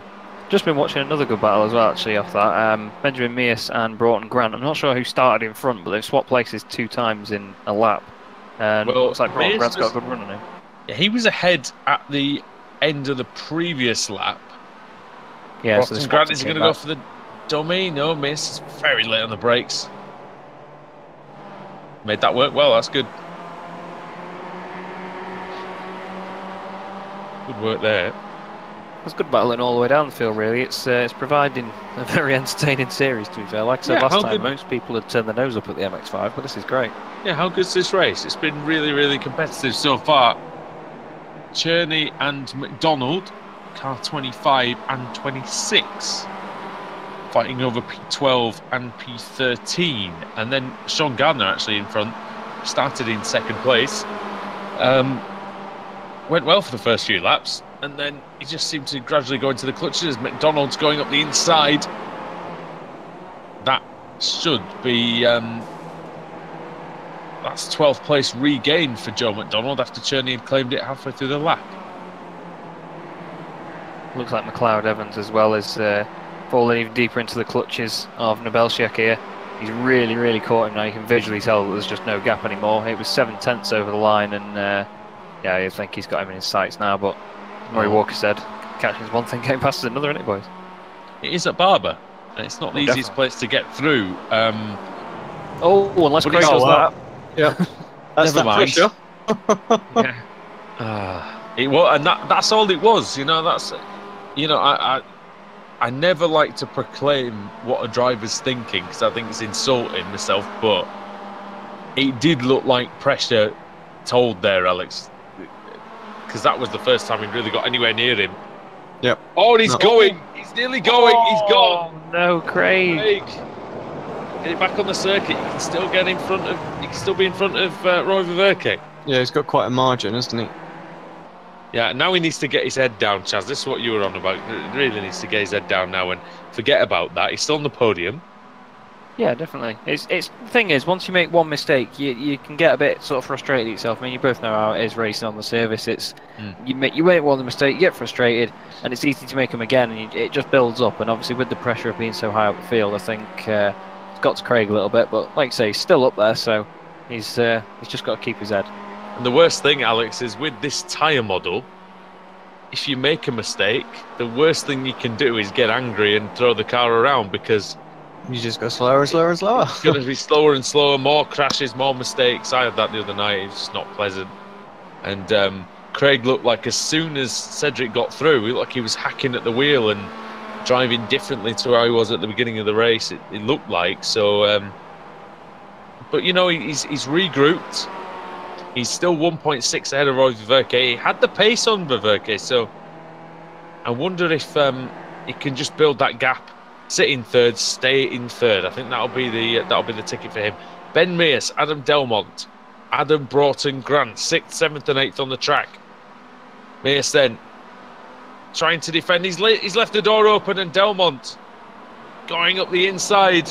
Just been watching another good battle as well, actually, off that. Benjamin Mears and Broughton Grant. I'm not sure who started in front, but they've swapped places 2 times in a lap. And looks like Broughton Grant's got a good run on him. Yeah, he was ahead at the end of the previous lap. Yeah, Broughton so Grant is going to go for the dummy. No miss. Very late on the brakes. Made that work well. That's good. Good work there. It's good battling all the way down the field, really. It's providing a very entertaining series, to be fair. Like I said last time, most people had turned their nose up at the MX5, but this is great. Yeah, how good's this race? It's been really, really competitive so far. Cherney and McDonald, car 25 and 26, fighting over P12 and P13. And then Sean Gardner actually in front, started in second place. Went well for the first few laps, and then he just seemed to gradually go into the clutches. McDonald's going up the inside. That should be that's 12th place regained for Joe McDonald after Cherney had claimed it halfway through the lap. Looks like McLeod Evans as well is falling even deeper into the clutches of Nebelsiak here. He's really, really caught him now. You can visually tell that there's just no gap anymore. It was 7/10 over the line, and yeah, I think he's got him in his sights now, but Murray Walker said, catching is one thing, getting past is another, isn't it, boys? It is at Barber, and it's not the easiest place to get through. Unless Craig does that. Yeah, that's never mind. Yeah. It was, and that's all it was. You know, that's, you know, I never like to proclaim what a driver's thinking because I think it's insulting myself, but it did look like pressure told there, Alex. Because that was the first time he really got anywhere near him. Yep. Oh, and he's going. He's nearly going. He's gone. No, Craig. Get it back on the circuit. You can still get in front of. You can still be in front of Roy Viverke. Yeah, he's got quite a margin, hasn't he? Yeah. Now he needs to get his head down, Chaz. This is what you were on about. He really needs to get his head down now and forget about that. He's still on the podium. Yeah, definitely. It's the thing is, once you make one mistake, you can get a bit sort of frustrated at yourself. I mean, you both know how it is racing on the service. It's you make one mistake, you get frustrated, and it's easy to make them again, and it just builds up. And obviously, with the pressure of being so high up the field, I think it's got to Craig a little bit. But like I say, he's still up there, so he's just got to keep his head. And the worst thing, Alex, is with this tyre model, if you make a mistake, the worst thing you can do is get angry and throw the car around because you just go slower and slower and slower. It's going to be slower and slower, more crashes, more mistakes. I had that the other night. It's just not pleasant. And Craig looked like as soon as Cedric got through, he looked like he was hacking at the wheel and driving differently to how he was at the beginning of the race. It looked like. So, but you know, he's regrouped. He's still 1.6 ahead of Roy Viverke. He had the pace on Viverke, so I wonder if he can just build that gap. Sit in third, stay in third. I think that'll be the ticket for him. Ben Mears, Adam Delmont, Adam Broughton Grant, 6th, 7th and 8th on the track. Mears then trying to defend. He's left the door open, and Delmont going up the inside.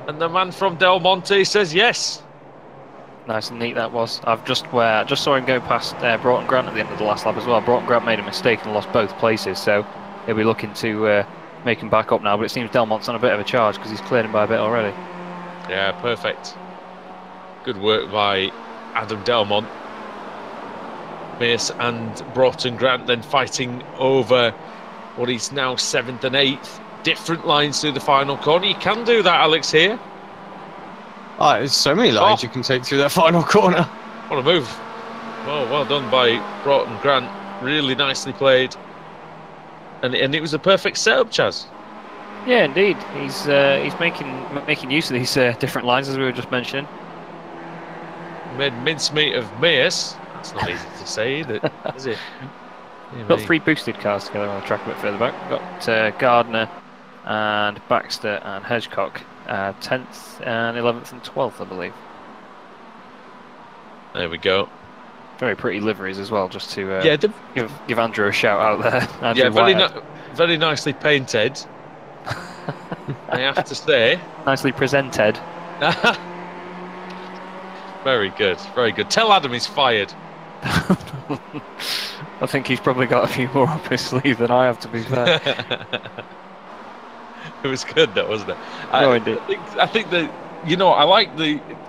And the man from Del Monte says yes. Nice and neat that was. I just saw him go past Broughton Grant at the end of the last lap as well. Broughton Grant made a mistake and lost both places, so he'll be looking to make him back up now, but it seems Delmont's on a bit of a charge because he's cleared him by a bit already. Yeah, perfect. Good work by Adam Delmont. Mears and Broughton Grant then fighting over what is now 7th and 8th. different lines through the final corner. You can do that, Alex, here. Oh, there's so many lines you can take through that final corner. What a move. Well done by Broughton Grant. Really nicely played. And it was a perfect setup, Chaz. Yeah, indeed. He's making use of these different lines, as we were just mentioning. Made mincemeat of Mears. That's not easy to say, is it? Got 3 boosted cars together on the track a bit further back. Got Gardner and Baxter and Hedgecock, 10th and 11th and 12th, I believe. There we go. Very pretty liveries as well, just to give Andrew a shout out there. Andrew very nicely painted. I have to say. Nicely presented. Very good, very good. Tell Adam he's fired. I think he's probably got a few more up his sleeve than I have, to be fair. It was good, though, wasn't it? Indeed. I think that,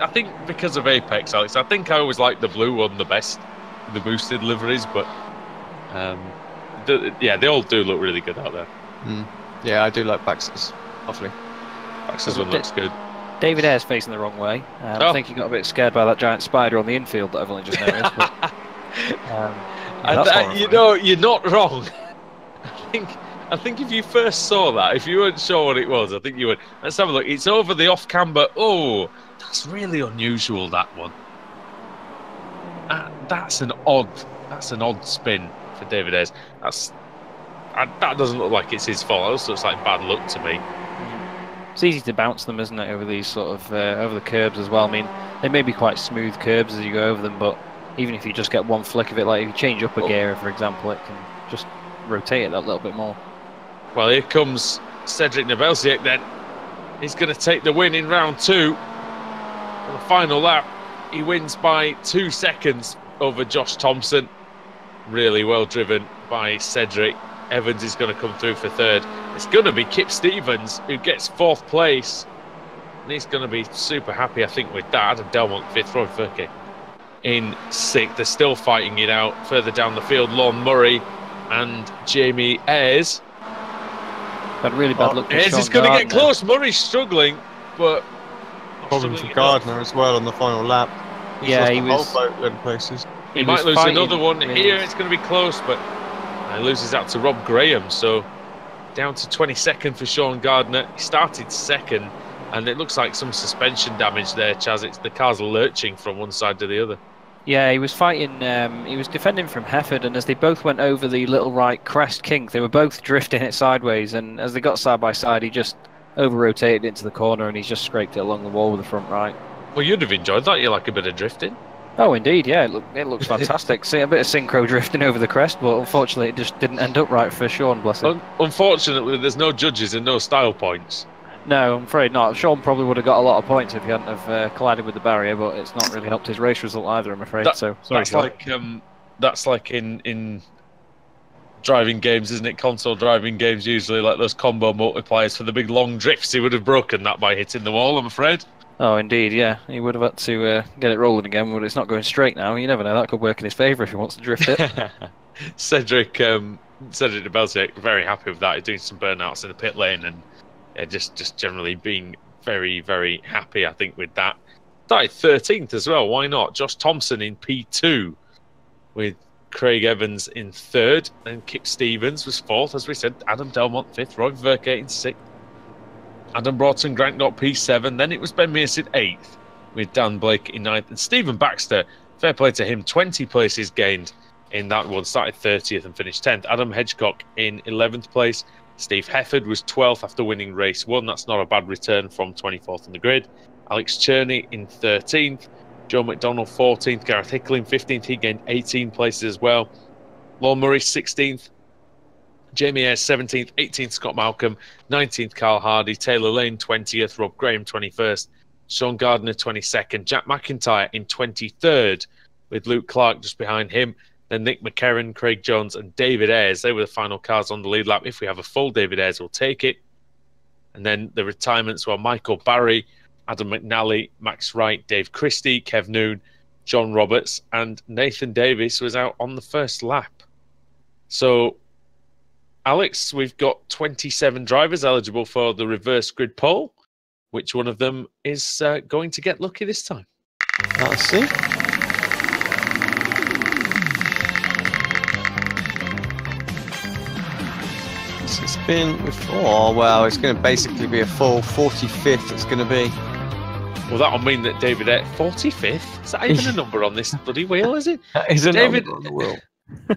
I think because of Apex, Alex, I think I always liked the blue one the best, the boosted liveries, but they all do look really good out there. Yeah, I do like Baxter's. Lovely. Baxter's one looks good. David Ayre's facing the wrong way. I think he got a bit scared by that giant spider on the infield that I've only just noticed. But, you're not wrong. I think if you first saw that, if you weren't sure what it was, I think you would. Let's have a look. It's over the off camber. Oh, that's really unusual, that one. That's an odd spin for David Ayres. That doesn't look like it's his fault. It also looks like bad luck to me. It's easy to bounce them, isn't it, over these sort of over the curbs as well. I mean, they may be quite smooth curbs as you go over them, but even if you just get one flick of it, like if you change up a gear, for example, it can just rotate it that little bit more. Well, here comes Cedric Nebelsiak then. He's going to take the win in round 2. On the final lap, he wins by 2 seconds over Josh Thompson. Really well driven by Cedric. Evans is going to come through for 3rd. It's going to be Kip Stevens who gets 4th place. And he's going to be super happy, I think, with that. Adam Delmont 5th, Roy Furke in 6th. They're still fighting it out further down the field. Lorne Murray and Jamie Ayres. Had really bad luck. Ayres is going to get close. Murray's struggling, but problem for Gardner as well on the final lap. He was places. He might lose another one here. It's going to be close, but he loses out to Rob Graham. So down to 22nd for Sean Gardner. He started 2nd, and it looks like some suspension damage there, Chaz. The car's lurching from one side to the other. Yeah, he was fighting, he was defending from Hefford, and as they both went over the little right crest kink, they were both drifting it sideways, and as they got side by side, he just over-rotated into the corner, and he's just scraped it along the wall with the front right. Well, you'd have enjoyed that. You like a bit of drifting. Oh, indeed, yeah, it looks fantastic. See, a bit of synchro drifting over the crest, but unfortunately it just didn't end up right for Sean, bless him. Unfortunately, there's no judges and no style points. No, I'm afraid not. Sean probably would have got a lot of points if he hadn't have collided with the barrier, but it's not really helped his race result either, I'm afraid. Sorry, that's like in driving games, isn't it? Console driving games, usually like those combo multipliers for the big long drifts. He would have broken that by hitting the wall, I'm afraid. Oh, indeed, yeah. He would have had to get it rolling again, but it's not going straight now. You never know. That could work in his favour if he wants to drift it. Cedric Nebelsiak, very happy with that. He's doing some burnouts in the pit lane and just generally being very, very happy, I think, with that. Started 13th as well. Why not? Josh Thompson in P2 with Craig Evans in 3rd. And Kip Stevens was 4th, as we said. Adam Delmont 5th. Roy Verke in 6th. Adam Broughton Grant got P7. Then it was Ben Mears in 8th with Dan Blake in 9th. And Stephen Baxter, fair play to him, 20 places gained in that one. Started 30th and finished 10th. Adam Hedgecock in 11th place. Steve Hefford was 12th after winning race 1. That's not a bad return from 24th on the grid. Alex Cherney in 13th. Joe McDonald 14th. Gareth Hickling 15th. He gained 18 places as well. Lorne Murray 16th. Jamie Ayres 17th. 18th Scott Malcolm. 19th Carl Hardy. Taylor Lane 20th. Rob Graham 21st. Sean Gardner 22nd. Jack McIntyre in 23rd with Luke Clark just behind him. Then Nick McKerran, Craig Jones and David Ayres. They were the final cars on the lead lap. If we have a full David Ayres, we'll take it. And then the retirements were Michael Barry, Adam McNally, Max Wright, Dave Christie, Kev Noon, John Roberts, and Nathan Davis was out on the first lap. So Alex, we've got 27 drivers eligible for the reverse grid poll. Which one of them is going to get lucky this time? Let's see. It's been before. Oh, well, it's going to basically be a full 45th. It's going to be. Well, that'll mean that David 45th. Is that even a number on this bloody wheel? Is it? That is a David number on the wheel.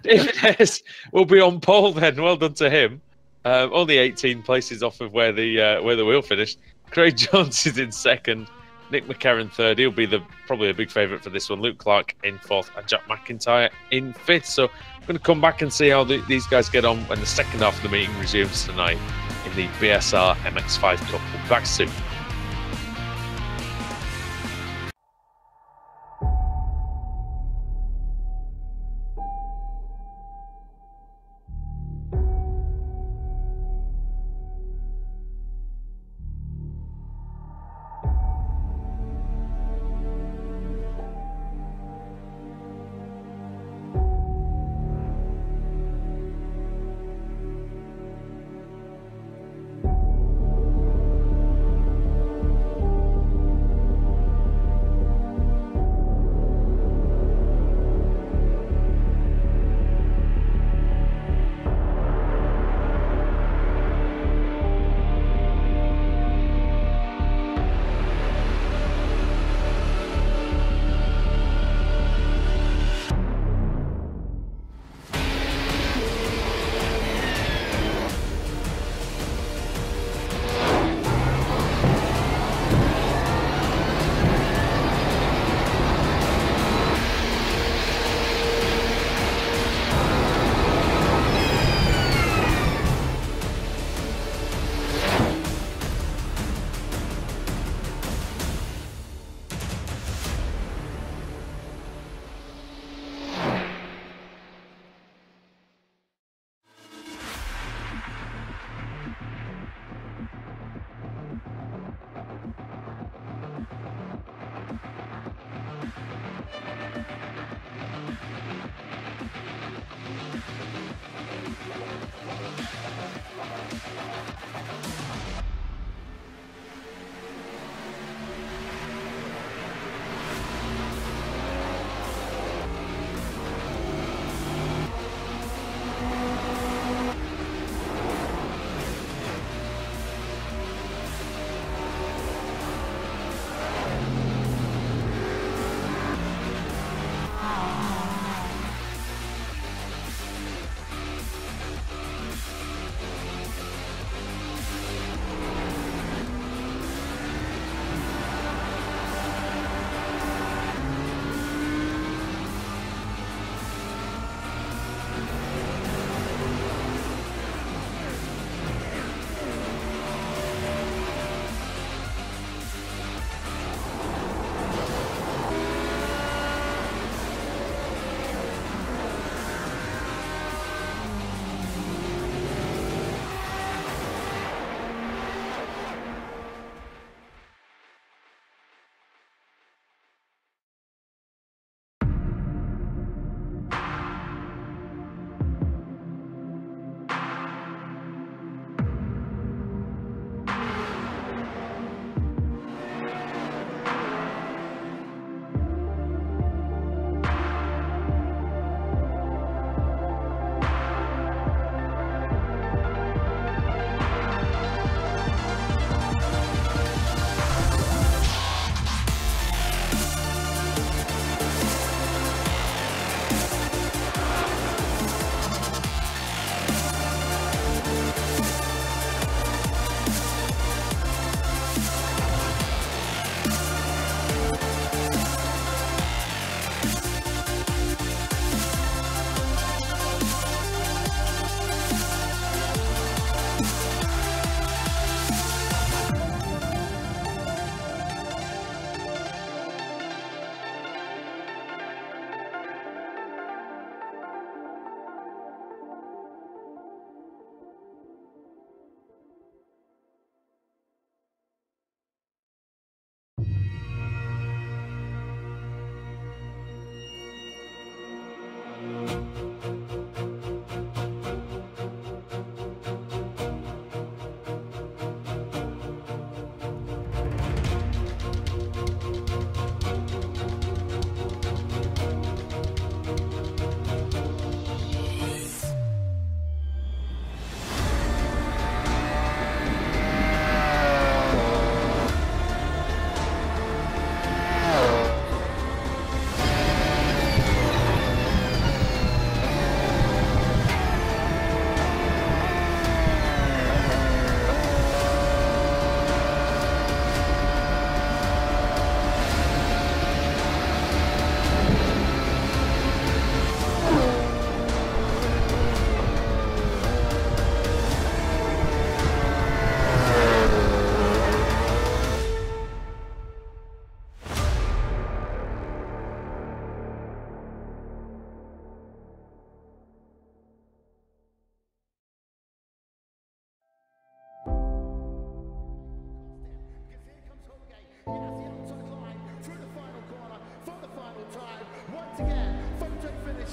David S will be on pole then. Well done to him. Only 18 places off of where the wheel finished. Craig Jones is in second. Nick McCarron third. He'll be probably a big favourite for this one. Luke Clark in fourth and Jack McIntyre in fifth. So I'm going to come back and see how these guys get on when the second half of the meeting resumes tonight in the BSR MX5 Cup. We'll be back soon.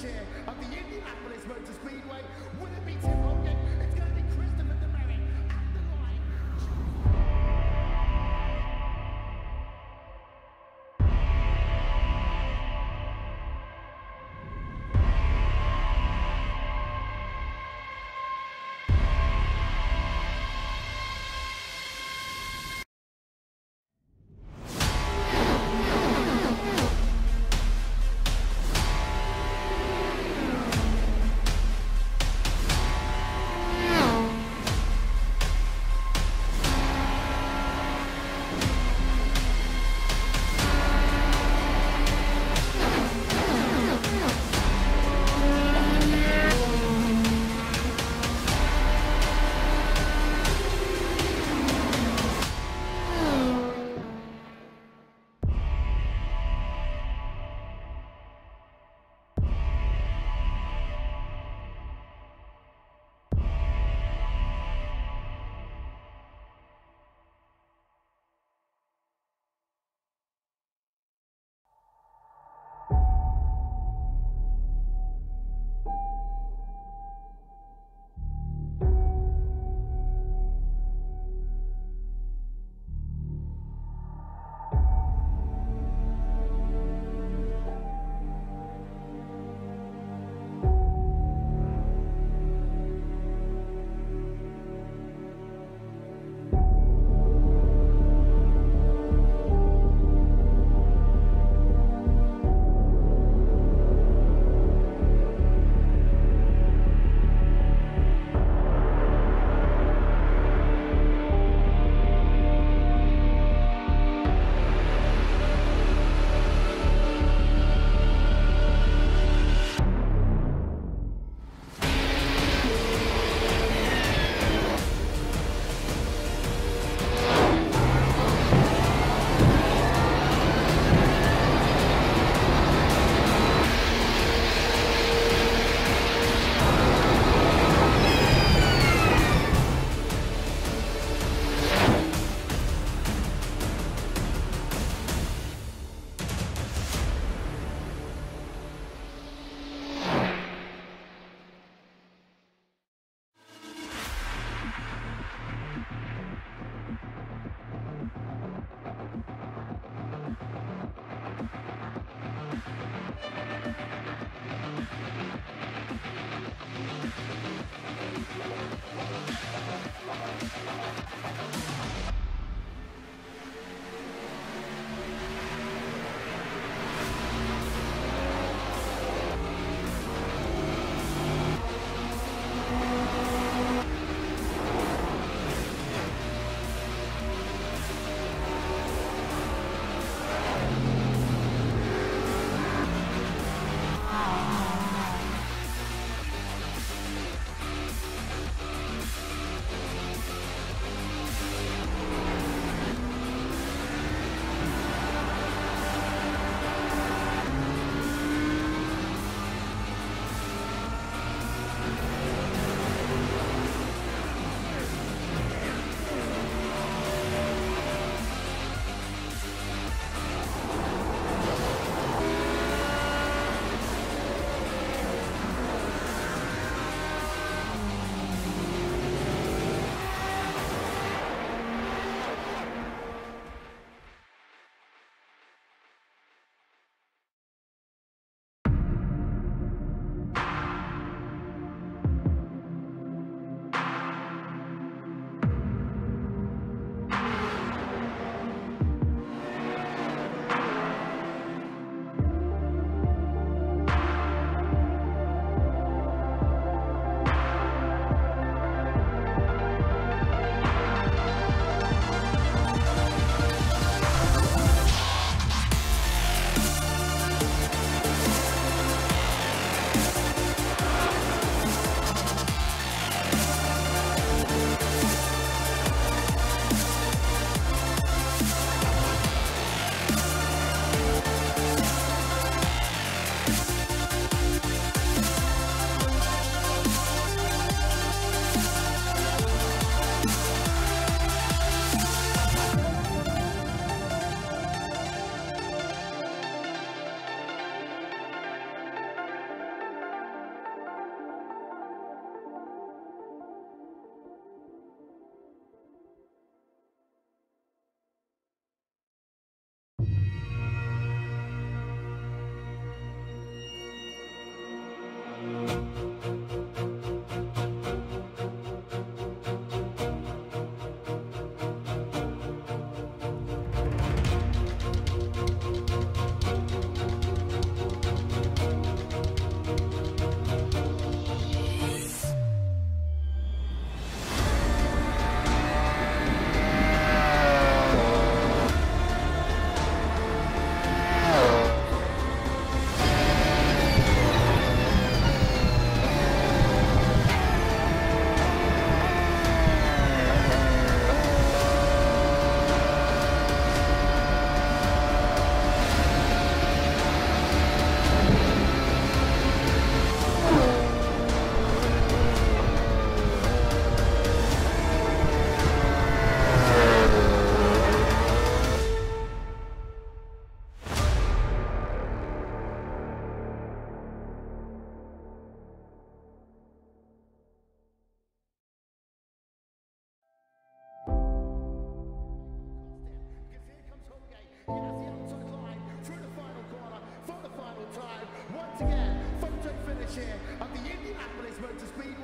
finish here of the Indianapolis Motor Speedway. Will it be Tim Hogan? It's going to be Christopher DeMerrick at the line.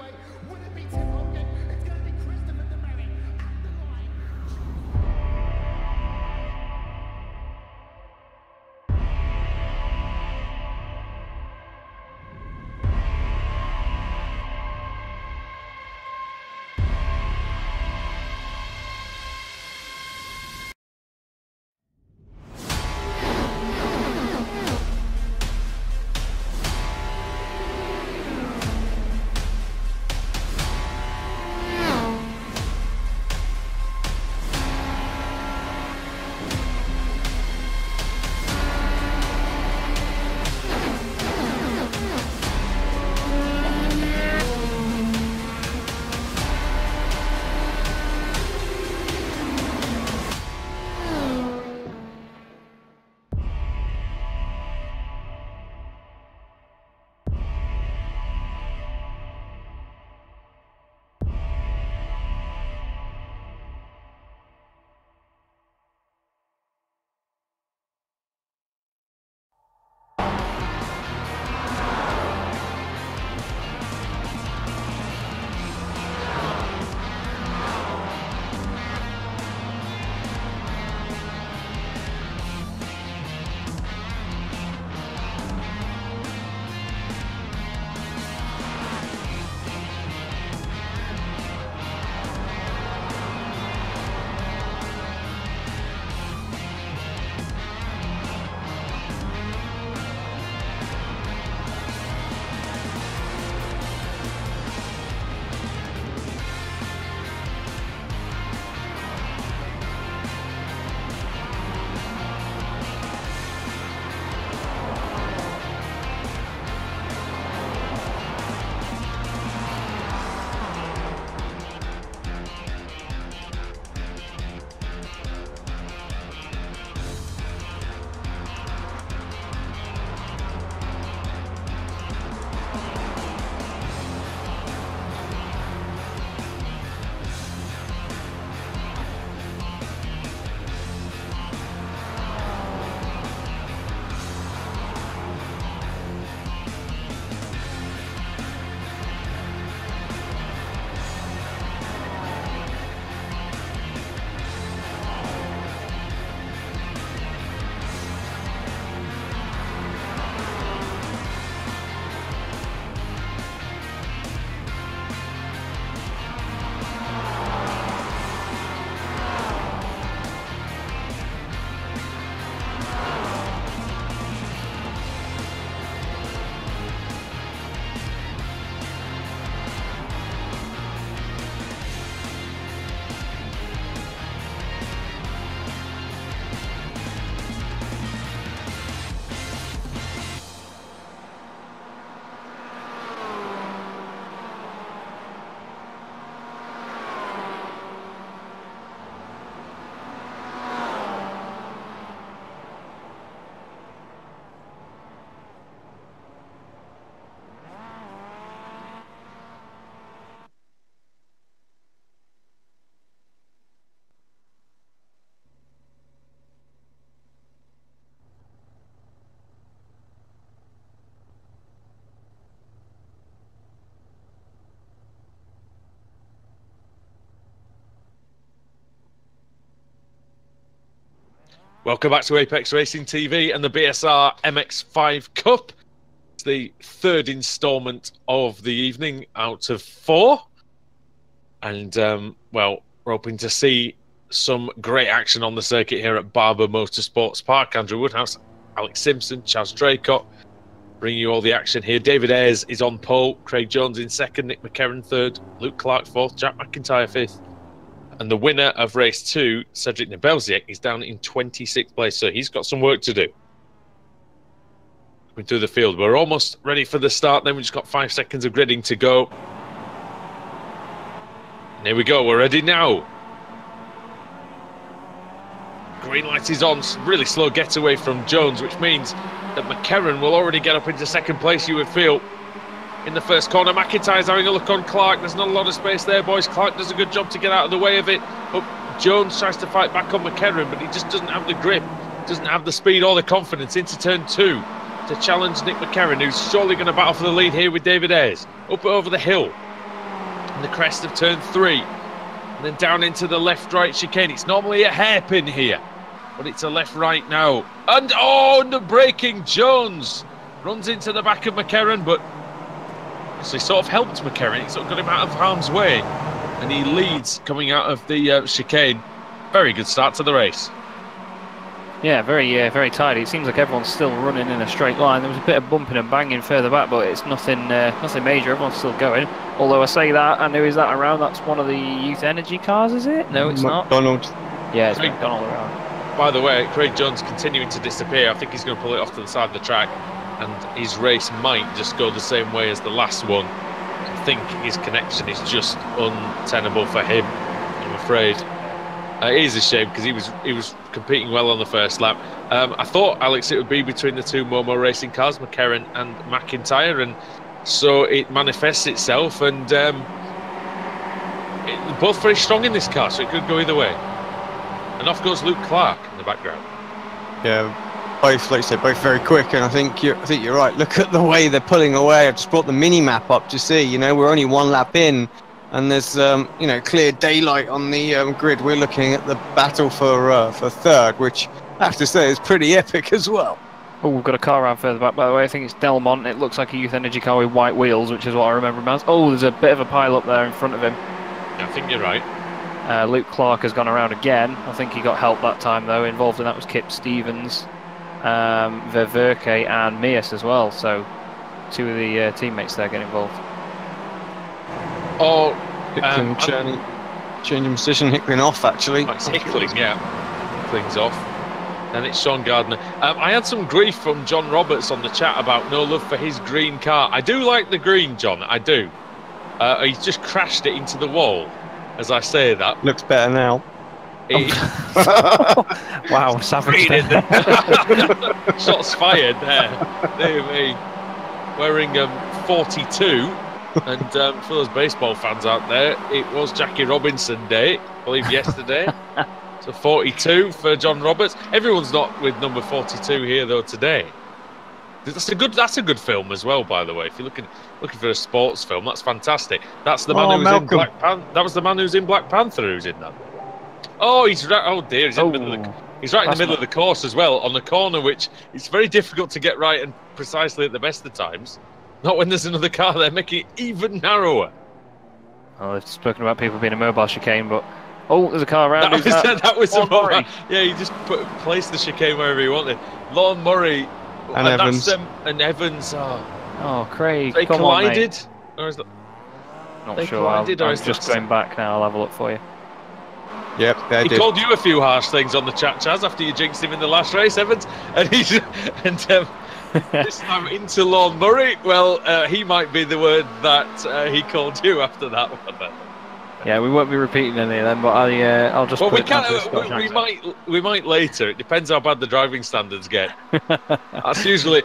Speedway. Would it be Tim Hogan? It's going to be Christopher DeMary at the line. Welcome back to Apex Racing TV and the BSR MX5 Cup. It's the third instalment of the evening out of 4. And, well, we're hoping to see some great action on the circuit here at Barber Motorsports Park. Andrew Woodhouse, Alex Simpson, Chaz Draycott, bringing you all the action here. David Ayres is on pole, Craig Jones in second, Nick McCarron third, Luke Clark fourth, Jack McIntyre fifth. And the winner of race 2, Cedric Nebelziak, is down in 26th place, so he's got some work to do. Coming through the field, we're almost ready for the start. Then we've just got 5 seconds of gridding to go. And here we go, we're ready now. Green light is on, really slow getaway from Jones, which means that McCarron will already get up into second place, you would feel. In the first corner, McIntyre's having a look on Clark. There's not a lot of space there, boys. Clark does a good job to get out of the way of it. But Jones tries to fight back on McCarron, but he just doesn't have the grip, doesn't have the speed or the confidence into turn 2 to challenge Nick McCarron, who's surely going to battle for the lead here with David Ayres. Up over the hill. in the crest of turn 3. And then down into the left-right chicane. It's normally a hairpin here, but it's a left-right now. And the braking Jones runs into the back of McCarron, but so he sort of helped McCarron. He sort of got him out of harm's way, and he leads coming out of the chicane. Very good start to the race. Yeah, very tidy. It seems like everyone's still running in a straight line. There was a bit of bumping and banging further back, but it's nothing major. Everyone's still going. Although I say that, and who is that around? That's one of the Youth Energy cars, is it? No, it's McDonald. not. Yeah, it's McDonald around. By the way, Craig Jones continuing to disappear. I think he's going to pull it off to the side of the track, and his race might just go the same way as the last one. I think his connection is just untenable for him, I'm afraid. It is a shame because he was competing well on the first lap. I thought, Alex, it would be between the two Momo racing cars, McCarron and McIntyre, and so it manifests itself. And they're both very strong in this car, so it could go either way. And off goes Luke Clark in the background. Yeah, both, like you said, both very quick, and I think you're right. Look at the way they're pulling away. I've just brought the mini map up to see. You know, we're only one lap in. And there's, clear daylight on the grid. We're looking at the battle for third, which I have to say is pretty epic as well. Oh, we've got a car around further back, by the way. I think it's Delmont. It looks like a Youth Energy car with white wheels, which is what I remember him as. Oh, there's a bit of a pile up there in front of him. I think you're right. Luke Clark has gone around again. I think he got help that time, though. Involved in that was Kip Stevens, Ververke, and Mears as well. So, two of the teammates there get involved. Changing position, Hickling off actually. It's Hickling, yeah. Hickling's off. Then it's Sean Gardner. I had some grief from John Roberts on the chat about no love for his green car. I do like the green, John, I do. He's just crashed it into the wall as I say that. Looks better now. Wow, savage. Shots fired there. Dear me. Wearing 42. And for those baseball fans out there, it was Jackie Robinson Day, I believe yesterday. So 42 for John Roberts. Everyone's not with number 42 here though today. That's a good film as well, by the way. If you're looking for a sports film, that's fantastic. That's the man who's in Black Panther. That was the man who's in Black Panther who's in that. Oh, he's right. Oh dear, he's in the middle of the. He's right in the middle of the course as well, on the corner, which it's very difficult to get right and precisely at the best of times. Not when there's another car there, making it even narrower. Oh, they've spoken about people being a mobile chicane, but there's a car around. That was a Murray. Yeah, he just placed the chicane wherever he wanted. Lon Murray and Evans. And Evans. Oh, Craig, they come collided. On, mate. Or is that? Not sure. I'm just going back now. I'll have a look for you. Yep, he called you a few harsh things on the chat, Chaz, after you jinxed him in the last race, Evans, and this time into Lon Murray. Well, he might be the word that he called you after that one. Then. Yeah, we won't be repeating any of them, but I'll just. Well, we might later. It depends how bad the driving standards get. That's usually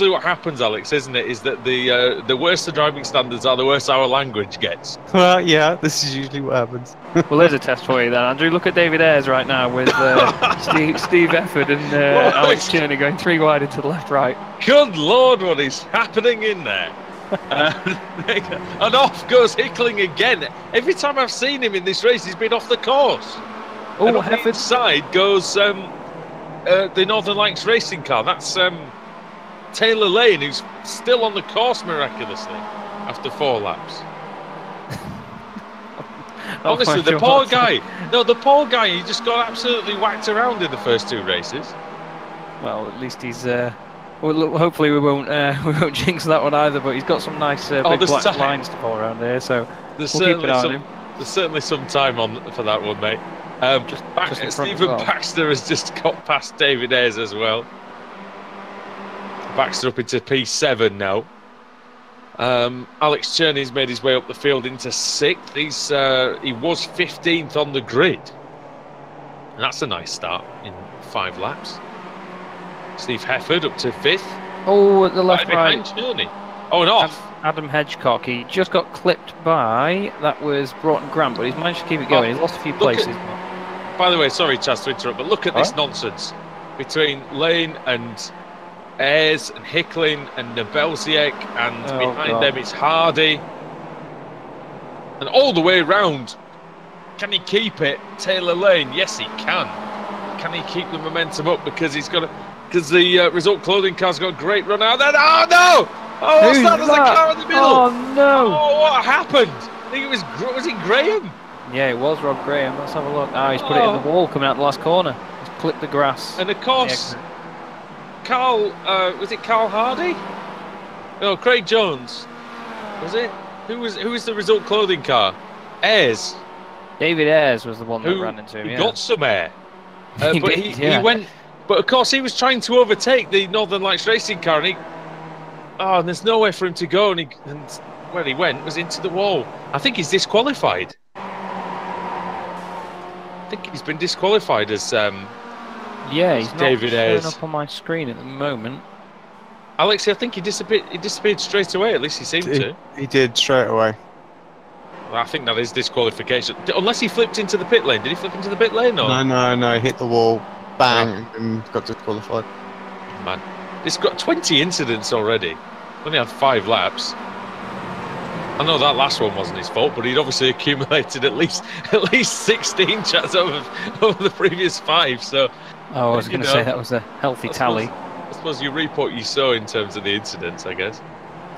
what happens, Alex, isn't it? Is that the worse the driving standards are, the worse our language gets. Well, yeah, this is usually what happens. Well, there's a test for you then, Andrew. Look at David Ayres right now with Steve Efford and Alex Cherney going 3 wide into the left-right. Good Lord, what is happening in there? And off goes Hickling again. Every time I've seen him in this race, he's been off the course. And on the inside goes the Northern Lights racing car. That's Taylor Lane, who's still on the course miraculously after 4 laps. Honestly, the poor guy. No, the poor guy. He just got absolutely whacked around in the first 2 races. Well, at least he's. Well, hopefully we won't jinx that one either. But he's got some nice big black lines to fall around there, so we'll keep an eye on him. There's certainly some time for that one, mate. Stephen Baxter has just got past David Ayres as well. Baxter up into P7 now. Alex Cherney's made his way up the field into 6th. He was 15th on the grid, and that's a nice start in 5 laps. Steve Hefford up to 5th. Oh, at the left right. Cherney. Oh, and off. Adam Hedgecock. He just got clipped by. That was Broughton Grant, but he's managed to keep it going. He's lost a few places. By the way, sorry, Chaz, to interrupt, but look at this nonsense between Lane and Ayres and Hickling and Nebelziek, and behind them it's Hardy. And all the way round. Can he keep it? Taylor Lane? Yes, he can. Can he keep the momentum up? Because because the Result Clothing car's got a great run out there. Oh, no! Oh, what's that? There's a car in the middle. Oh, no. Oh, what happened? I think was it Graham? Yeah, it was Rob Graham. Let's have a look. Ah, he's put it in the wall coming out the last corner. He's clipped the grass. And of course, Carl, was it Carl Hardy? No, Craig Jones. Was it? Who was the Result Clothing car? Ayres. David Ayres was the one that ran into him. He Yeah. got some air. He But did, he went. But of course, he was trying to overtake the Northern Lights racing car, and and there's nowhere for him to go, and where he went was into the wall. I think he's disqualified. I think he's been disqualified as Yeah, he's David not Ayres. showing up on my screen at the moment. Alexi, I think he disappeared straight away. At least he seemed to. He did straight away. I think that is disqualification. Unless he flipped into the pit lane. Did he flip into the pit lane? Or? No, he hit the wall, bang, and got disqualified. Man, it's got 20 incidents already. Only had 5 laps. I know that last one wasn't his fault, but he'd obviously accumulated at least 16 chats over the previous 5. So, Oh, I was going to say that was a healthy tally. I suppose you reap what you sow in terms of the incidents, I guess.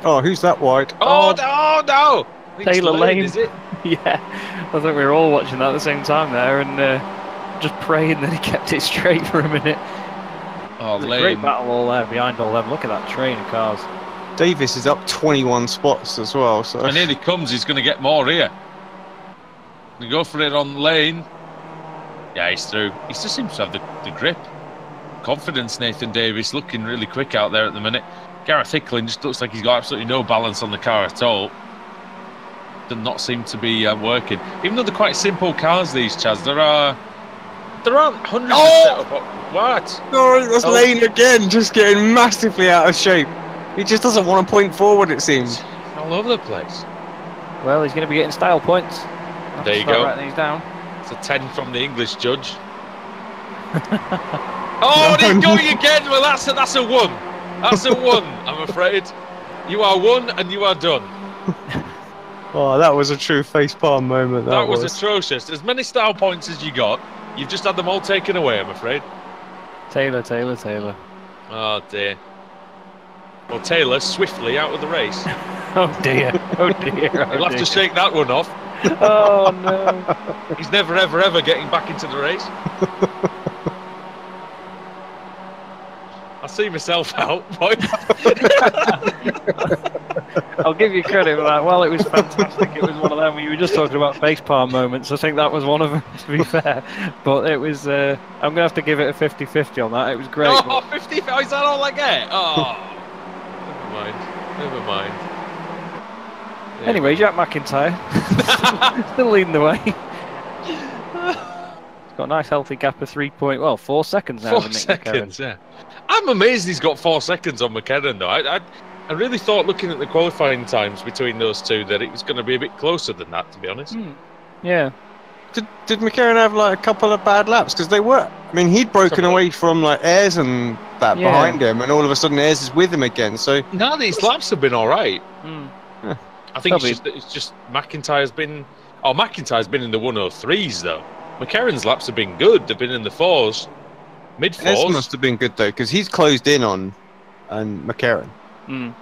Oh, who's that wide? Oh no! I think it's Taylor Lane. is it? Yeah, I think we were all watching that at the same time there, and just praying that he kept it straight for a minute. Oh, There's a Lane. great battle all there behind all them. Look at that train of cars. Davis is up 21 spots as well. So And here he comes. He's going to get more here. We go for it on Lane. Yeah, he's through. He just seems to have the grip. Confidence, Nathan Davis, looking really quick out there at the minute. Gareth Hickling just looks like he's got absolutely no balance on the car at all. Does not seem to be working. Even though they're quite simple cars, these, Chaz, there aren't hundreds of setup. What? Sorry, that's Lane again, just getting massively out of shape. He just doesn't want to point forward, it seems. All over the place. Well, he's going to be getting style points. There you go. Writing these down. It's a 10 from the English judge. Oh, and he's going again. Well, that's a 1. That's a 1, I'm afraid. You are 1 and you are done. Oh, that was a true facepalm moment. That was atrocious. As many style points as you got, you've just had them all taken away, I'm afraid. Taylor. Oh, dear. Well, Taylor swiftly out of the race. Oh dear. He'll have to shake that one off. Oh no. He's never, ever getting back into the race. I see myself out, boy. I'll give you credit for that. Well, it was fantastic. It was one of them. You were just talking about facepalm moments. I think that was one of them, to be fair. But it was. I'm going to have to give it a 50-50 on that. It was great. Oh, 50. Is that all I get? Oh. Never mind. Yeah. Anyway, Jack McIntyre still leading the way. He's got a nice healthy gap of 4 seconds now. 4 seconds, yeah. I'm amazed he's got 4 seconds on McKenna, though. I really thought, looking at the qualifying times between those two, that it was going to be a bit closer than that, to be honest. Yeah. Did McLaren have like a couple of bad laps? Because they were. I mean, he'd broken away from like Ayres and that behind him, and all of a sudden Ayres is with him again. So no, these laps have been all right. Yeah. I think it's just McIntyre's been. Oh, McIntyre's been in the 103s though. McLaren's laps have been good. They've been in the 4s, mid 4s. Ayres must have been good though, because he's closed in on McLaren. They'll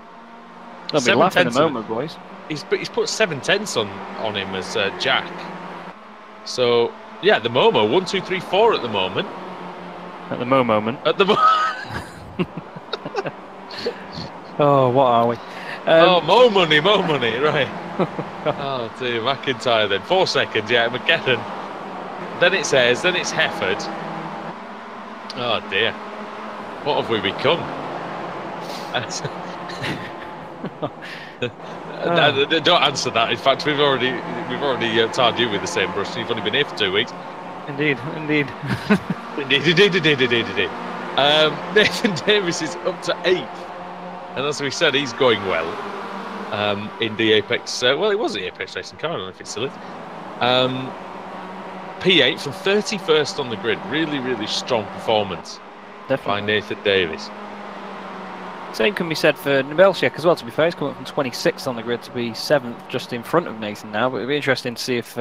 be laughing at the moment, boys. He's put 7/10 on him as Jack. So yeah, the Momo 1, 2, 3, 4 at the moment. At the moment. At the Oh, what are we? More money, right. Oh dear, McIntyre then. 4 seconds, yeah, McKenna. Then it's Ayres, then it's Hefford. Oh dear. What have we become? Don't answer that. In fact, we've already tarred you with the same brush. You've only been here for 2 weeks. Indeed. Indeed. Nathan Davis is up to 8th, and as we said, he's going well in the Apex. Well, it was the Apex Racing car. I don't know if it's still is. P8 from 31st on the grid. Really, really strong performance. Definitely. By Nathan Davis. Same can be said for Nebelsiak as well, to be fair. He's coming up from 26th on the grid to be 7th, just in front of Nathan now. But it'll be interesting to see if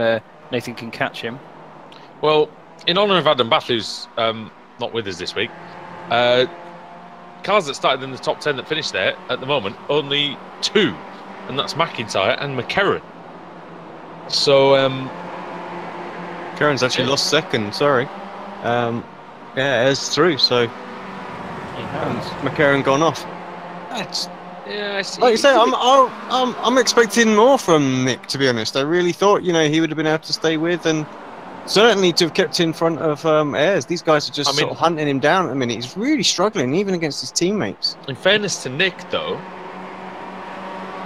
Nathan can catch him. Well, in honour of Adam Bath, who's not with us this week, cars that started in the top 10 that finished there at the moment, only 2, and that's McIntyre and McCarron. So, Karen's actually lost second, sorry. Yeah, it's through, so McCarron gone off. yeah, Like you say, I'm expecting more from Nick, to be honest. I really thought, he would have been able to stay with, and certainly to have kept in front of Ayres. These guys are just sort of hunting him down at the minute. He's really struggling, even against his teammates. In fairness to Nick, though,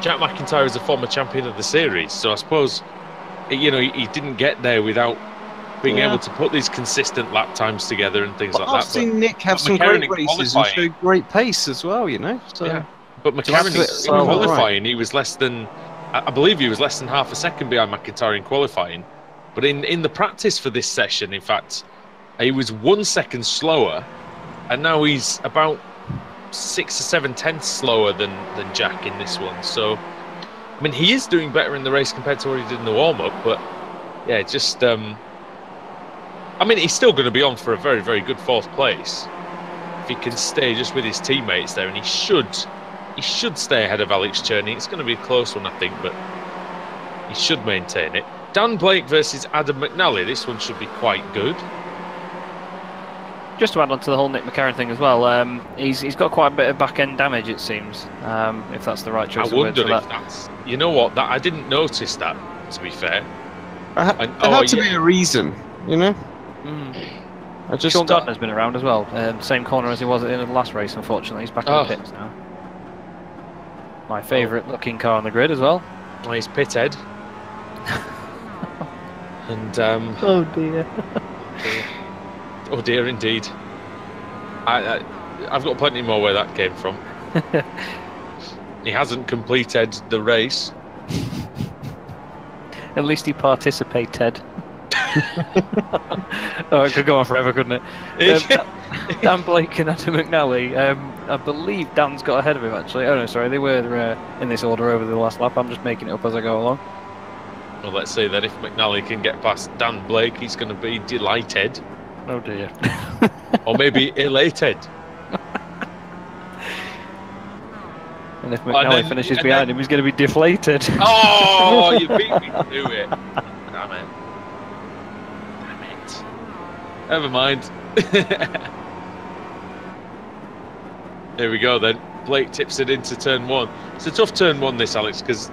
Jack McIntyre is a former champion of the series, so I suppose he didn't get there without being able to put these consistent lap times together and things like that. I've seen Nick have some great races and show great pace as well, So. Yeah. But McCarron in qualifying, he was less than, I believe he was less than half a second behind McIntyre in qualifying. But in the practice for this session, in fact, he was 1 second slower, and now he's about 6 or 7 tenths slower than Jack in this one. So, I mean, he is doing better in the race compared to what he did in the warm-up, but yeah, just, he's still going to be on for a very, very good 4th place if he can stay just with his teammates there, and he should stay ahead of Alex Cherney. It's going to be a close one, I think, but he should maintain it. Dan Blake versus Adam McNally. This one should be quite good. Just to add on to the whole Nick McCarron thing as well, he's got quite a bit of back-end damage, it seems, if that's the right choice of words for that. I wonder if that's... You know what? I didn't notice that, to be fair. There had to be a reason, Sean Gardner's been around as well. Same corner as he was in the last race, unfortunately. He's back in the pits now. My favourite looking car on the grid as well. Well, he's pitted. And oh dear. Oh dear, indeed. I've got plenty more where that came from. He hasn't completed the race. At least he participated. Oh, it could go on forever, couldn't it? Dan Blake and Adam McNally. I believe Dan's got ahead of him, actually. Oh no, sorry, they were in this order over the last lap. I'm just making it up as I go along. Well, let's say that if McNally can get past Dan Blake, he's going to be delighted. Oh dear. Or maybe elated. And if McNally finishes behind him, he's going to be deflated. Oh, you beat me to it. Damn it. Never mind. There we go then. Blake tips it into turn 1. It's a tough turn 1, this, Alex, because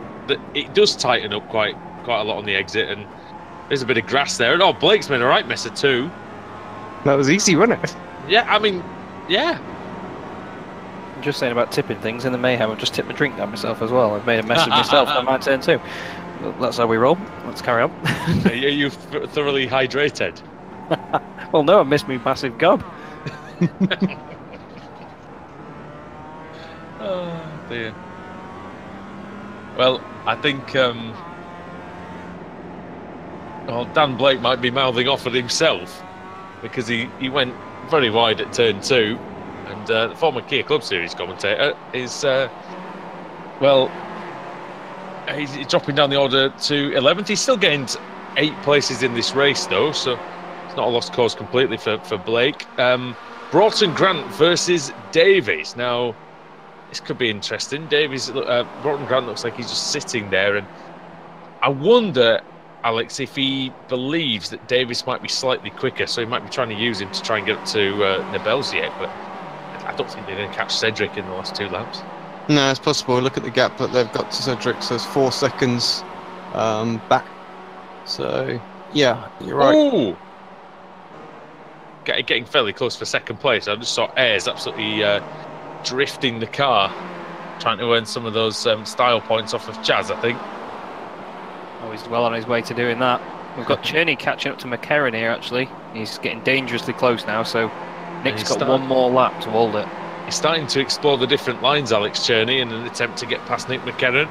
it does tighten up quite a lot on the exit, and there's a bit of grass there. And Blake's made a right mess of 2. That was easy, wasn't it? Yeah, yeah. I'm just saying about tipping things in the mayhem. I've just tipped my drink down myself as well. I've made a mess of myself on my turn 2. That's how we roll. Let's carry on. Are you thoroughly hydrated? Well, no, I missed me massive gob. Oh dear. Well, I think Dan Blake might be mouthing off at himself because he went very wide at turn 2, and the former Kia Club Series commentator is he's dropping down the order to 11th. He's still gained 8 places in this race though, so it's not a lost cause completely for Blake. Broughton Grant versus Davies. Now, this could be interesting. Broughton Grant looks like he's just sitting there, and I wonder, Alex, if he believes that Davies might be slightly quicker, so he might be trying to use him to try and get up to Nebelsiak, but I don't think they're going to catch Cedric in the last 2 laps. No, it's possible. Look at the gap that they've got to Cedric, so it's 4 seconds back. So, yeah, you're right. Ooh! Getting fairly close for 2nd place. I just saw Ayres absolutely drifting the car, trying to earn some of those style points off of Chaz, I think. Oh, he's well on his way to doing that. We've got Cherney catching up to McCarron here, actually. He's getting dangerously close now, so Nick's got 1 more lap to hold it. He's starting to explore the different lines, Alex Cherney, in an attempt to get past Nick McCarron,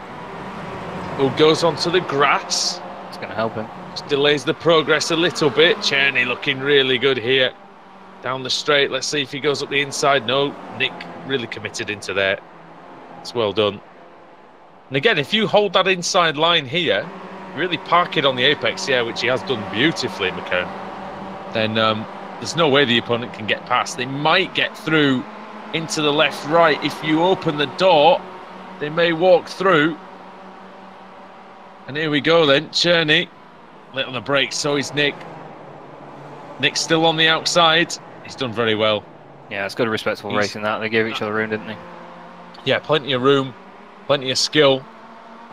who goes onto the grass. It's going to help him. Just delays the progress a little bit. Cherney looking really good here. Down the straight. Let's see if he goes up the inside. No, Nick really committed into there. It's well done. And again, if you hold that inside line here, really park it on the apex, yeah, which he has done beautifully, McKern, then there's no way the opponent can get past. They might get through into the left-right. If you open the door, they may walk through. And here we go then. Cherney, lit on the brakes, so is Nick. Nick's still on the outside. He's done very well. Yeah, it's good, respectful racing that. They gave each other room, didn't they? Yeah, plenty of room, plenty of skill.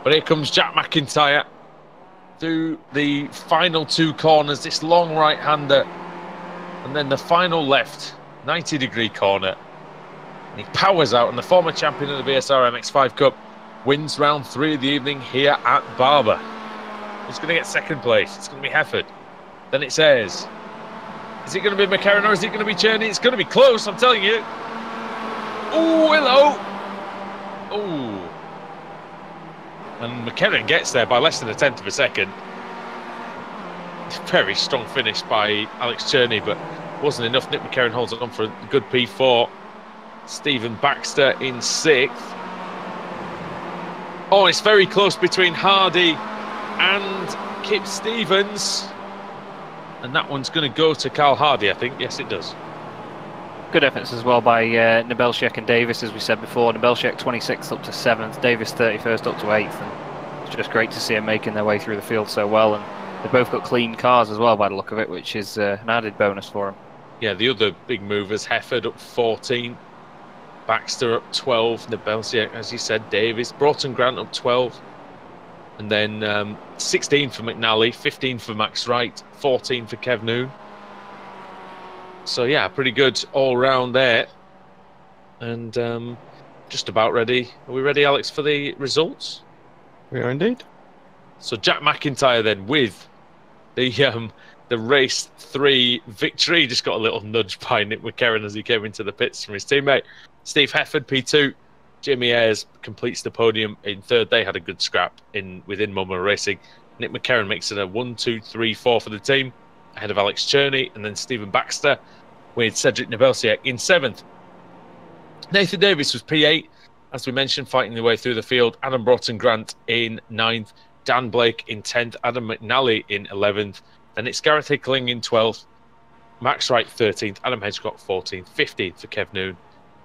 But here comes Jack McIntyre through the final 2 corners, this long right-hander, and then the final left, 90-degree corner. And he powers out, and the former champion of the BSR MX5 Cup wins round 3 of the evening here at Barber. Who's going to get second place? It's going to be Hefford. Then it's Ayres. Is it going to be McCarron or is it going to be Cherney? It's going to be close, I'm telling you. Oh, hello. Oh. And McCarron gets there by less than 1/10 of a second. Very strong finish by Alex Cherney, but wasn't enough. Nick McCarron holds on for a good P4. Stephen Baxter in 6th. Oh, it's very close between Hardy and Kip Stevens. And that one's going to go to Carl Hardy, I think. Yes, it does. Good efforts as well by Nebelshek and Davis, as we said before. Nebelshek 26th up to 7th, Davis 31st up to 8th. And it's just great to see them making their way through the field so well. And they've both got clean cars as well, by the look of it, which is an added bonus for them. Yeah, the other big movers, Hefford up 14, Baxter up 12, Nebelshek, as you said, Davis, Broughton Grant up 12. And then 16 for McNally, 15 for Max Wright, 14 for Kev Noon. So, yeah, pretty good all round there. And just about ready. Are we ready, Alex, for the results? We are indeed. So, Jack McIntyre then with the race 3 victory. Just got a little nudge by Nick McCarron as he came into the pits from his teammate. Steve Hefford, P2. Jamie Ayres completes the podium in 3rd. They had a good scrap within Mumma Racing. Nick McCarron makes it a 1, 2, 3, 4 for the team, ahead of Alex Cherney, and then Stephen Baxter with Cedric Nebelsiak in 7th. Nathan Davis was P8, as we mentioned, fighting their way through the field. Adam Broughton Grant in 9th, Dan Blake in 10th, Adam McNally in 11th, then it's Gareth Hickling in 12th, Max Wright 13th, Adam Hedgecock 14th, 15th for Kev Noon,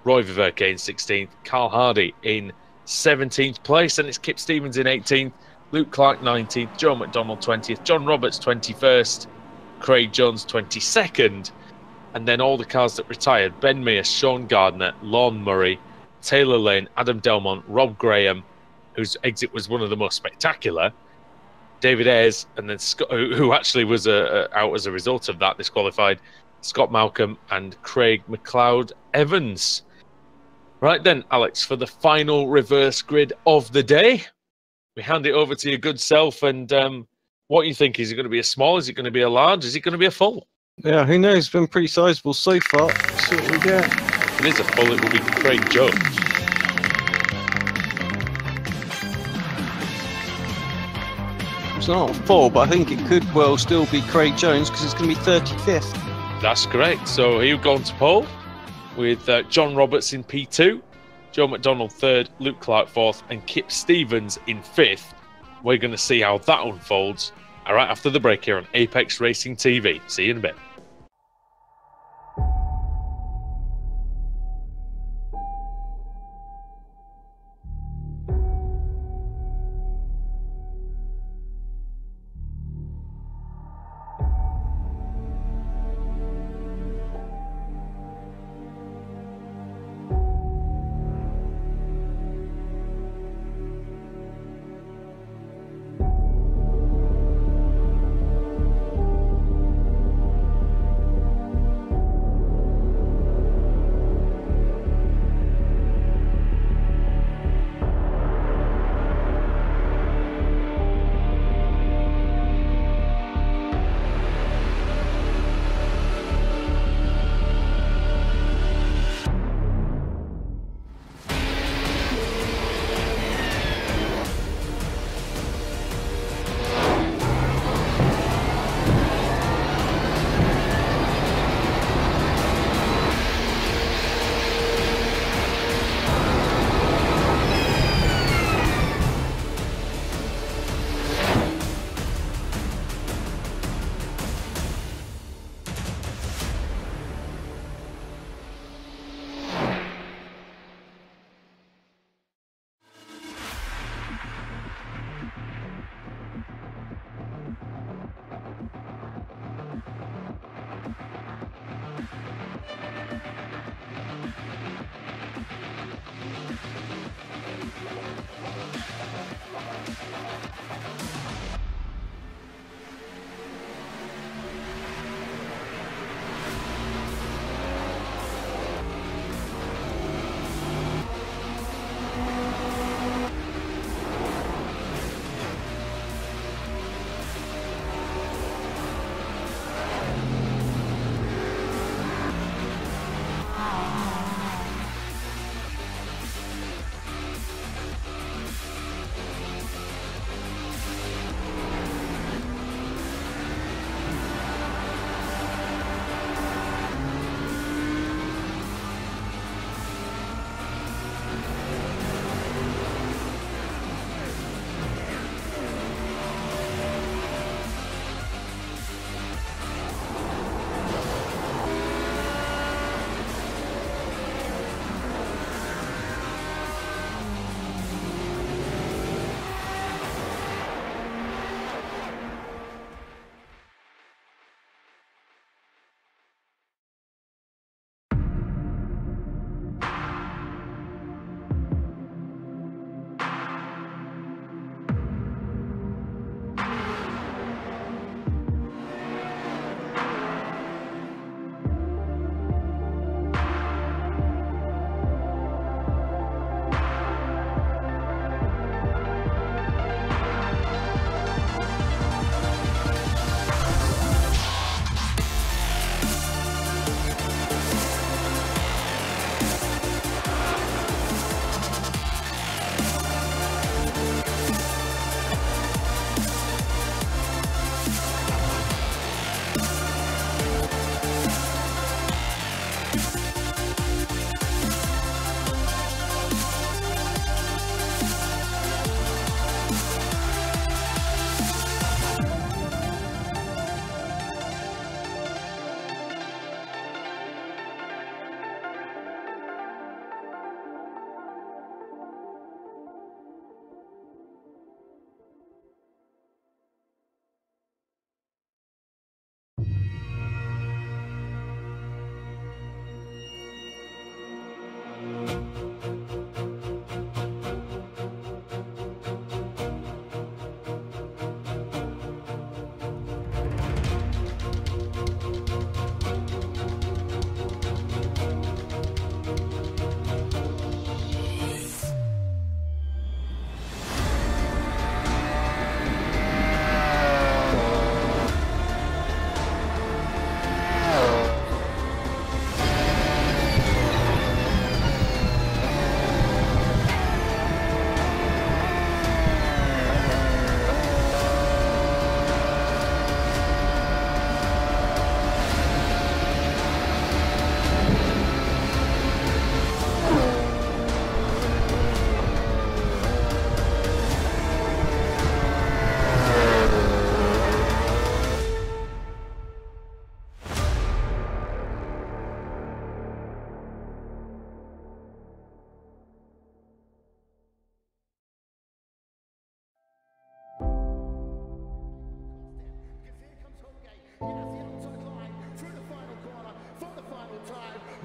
Roy Viverke in 16th, Carl Hardy in 17th place, and it's Kip Stevens in 18th, Luke Clark 19th, Joe McDonald 20th, John Roberts 21st, Craig Jones 22nd, and then all the cars that retired: Ben Mears, Sean Gardner, Lorne Murray, Taylor Lane, Adam Delmont, Rob Graham, whose exit was one of the most spectacular, David Ayres, and then Scott, who actually was out as a result of that, disqualified, Scott Malcolm and Craig McLeod Evans. Right then, Alex, for the final reverse grid of the day, we hand it over to your good self. And what do you think? Is it going to be a small? Is it going to be a large? Is it going to be a full? Yeah, who knows? It's been pretty sizable so far. Let's see what we get. If it is a full, it will be Craig Jones. It's not full, but I think it could well still be Craig Jones because it's going to be 35th. That's correct. So here we've gone to pole with John Roberts in P2, Joe McDonald 3rd, Luke Clark 4th, and Kip Stevens in 5th. We're going to see how that unfolds right after the break here on Apex Racing TV. See you in a bit.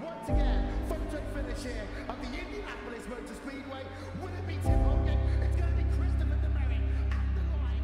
Once again, photo finish here at the Indianapolis Motor Speedway. Will it be Tim Hogan? It's going to be Christopher DeMerrick at the line.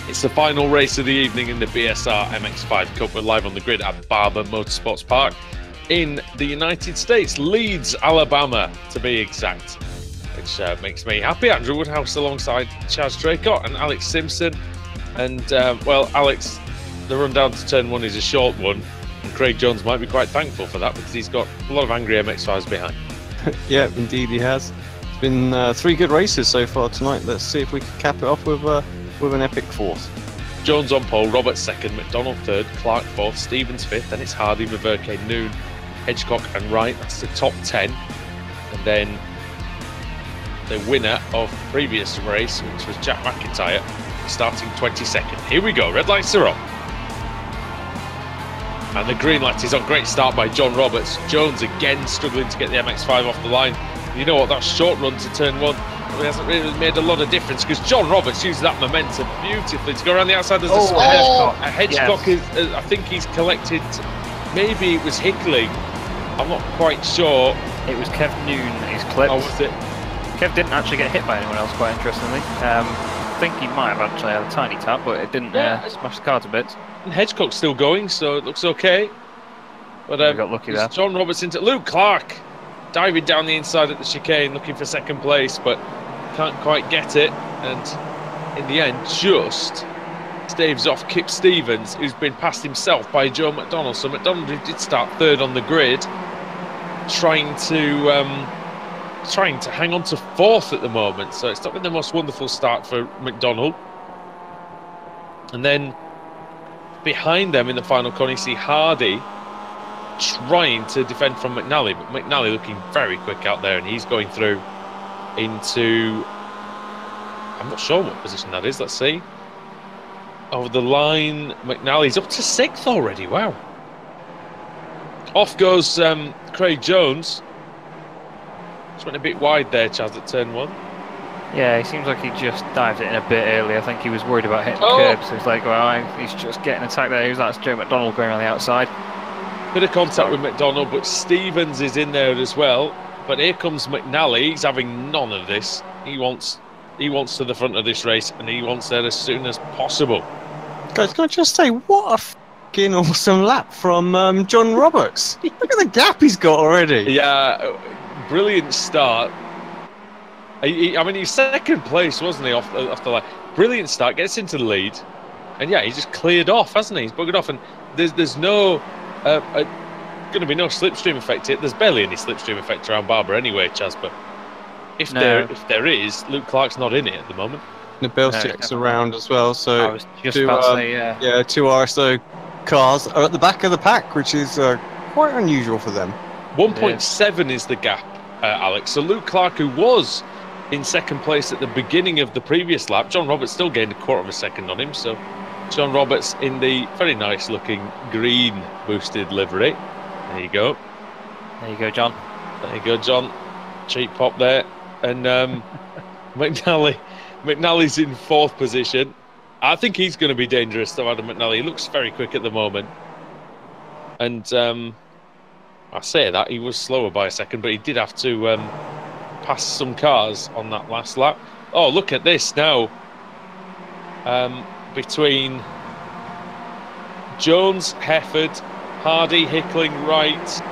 It's the final race of the evening in the BSR MX5 Cup. We're live on the grid at Barber Motorsports Park in the United States, Leeds, Alabama, to be exact, which makes me happy. Andrew Woodhouse alongside Chaz Draycott and Alex Simpson. And, well, Alex, the run down to turn one is a short one, and Craig Jones might be quite thankful for that because he's got a lot of angry MX5s behind. Yeah, indeed he has. It's been 3 good races so far tonight. Let's see if we can cap it off with an epic 4th. Jones on pole, Roberts 2nd, McDonald 3rd, Clark 4th, Stevens 5th, then it's Hardy, Ververke, Noon, Hedgecock and Wright. That's the top 10. And then the winner of the previous race, which was Jack McIntyre, starting 22nd. Here we go, red lights are on. And the green light is on. Great start by John Roberts. Jones again struggling to get the MX5 off the line. You know what, that short run to turn 1 hasn't really made a lot of difference because John Roberts uses that momentum beautifully to go around the outside. There's a Hedgecock is, I think he's collected, maybe it was Hickley, I'm not quite sure. It was Kev Noon he's clipped. Oh, was it? Kev didn't actually get hit by anyone else, quite interestingly. I think he might have actually had a tiny tap, but it didn't smash the car to bits. And Hedgecock's still going, so it looks okay. But we got lucky there. John Roberts into Luke Clark, diving down the inside at the chicane, looking for 2nd place, but can't quite get it. And in the end, just staves off Kip Stevens, who's been passed himself by Joe McDonald. So McDonald, who did start 3rd on the grid, trying to hang on to 4th at the moment. So it's not been the most wonderful start for McDonald. And then behind them in the final corner, you see Hardy trying to defend from McNally, but McNally looking very quick out there, and he's going through into, I'm not sure what position that is, let's see. Over the line, McNally's up to 6th already, wow. Off goes Craig Jones. Just went a bit wide there, Chaz, at turn 1. Yeah, he seems like he just dived it in a bit early. I think he was worried about hitting the curb, so he's like, well, he's just getting attacked there. That's Joe McDonald going around the outside. Bit of contact with McDonald, but Stevens is in there as well. But here comes McNally. He's having none of this. He wants to the front of this race, and he wants there as soon as possible. Guys, can I just say, what a fucking awesome lap from John Roberts. Look at the gap he's got already. Yeah, brilliant start. I mean, he's 2nd place, wasn't he, off the line? Brilliant start, gets into the lead. And yeah, he just cleared off, hasn't he? He's buggered off, and there's no... going to be no slipstream effect here. There's barely any slipstream effect around Barber anyway, Chaz, but if there is, Luke Clark's not in it at the moment. The Bell sticks around as well, so I was just about to say, yeah, 2 RSO cars are at the back of the pack, which is quite unusual for them. 1.7 is the gap, Alex. So Luke Clark, who was in 2nd place at the beginning of the previous lap, John Roberts still gained a 1/4 of a second on him, so John Roberts in the very nice looking green boosted livery. There you go. There you go, John. There you go, John. Cheap pop there. And McNally's in 4th position. I think he's going to be dangerous, though, Adam McNally. He looks very quick at the moment. And I say that, he was slower by a second, but he did have to pass some cars on that last lap. Oh, look at this now. Between Jones, Hefford, Hardy, Hickling, Wright,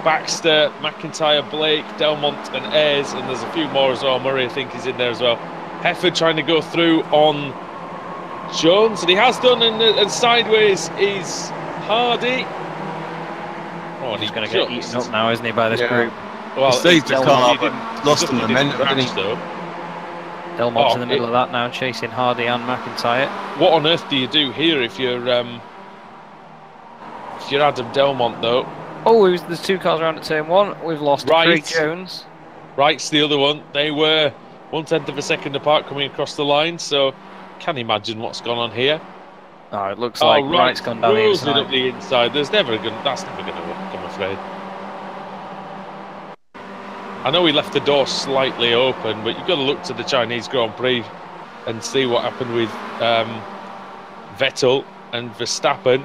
Baxter, McIntyre, Blake, Delmont and Ayres, and there's a few more as well. Murray, I think, is in there as well. Hefford trying to go through on Jones, and he has done, and sideways is Hardy. Oh, and he's going to get eaten up now, isn't he, by this group? Well, he saved the car, but lost the momentum, didn't he? Delmont's in the middle of that now, chasing Hardy and McIntyre. What on earth do you do here if you're Adam Delmont, though? Oh, there's 2 cars around at turn 1. We've lost Craig Jones. Wright's the other one. They were 1/10 of a second apart coming across the line, so can't imagine what's gone on here. Oh, it looks like Wright's gone down the inside. Up the inside. That's never going to work, I'm afraid. I know he left the door slightly open, but you've got to look to the Chinese Grand Prix and see what happened with Vettel and Verstappen.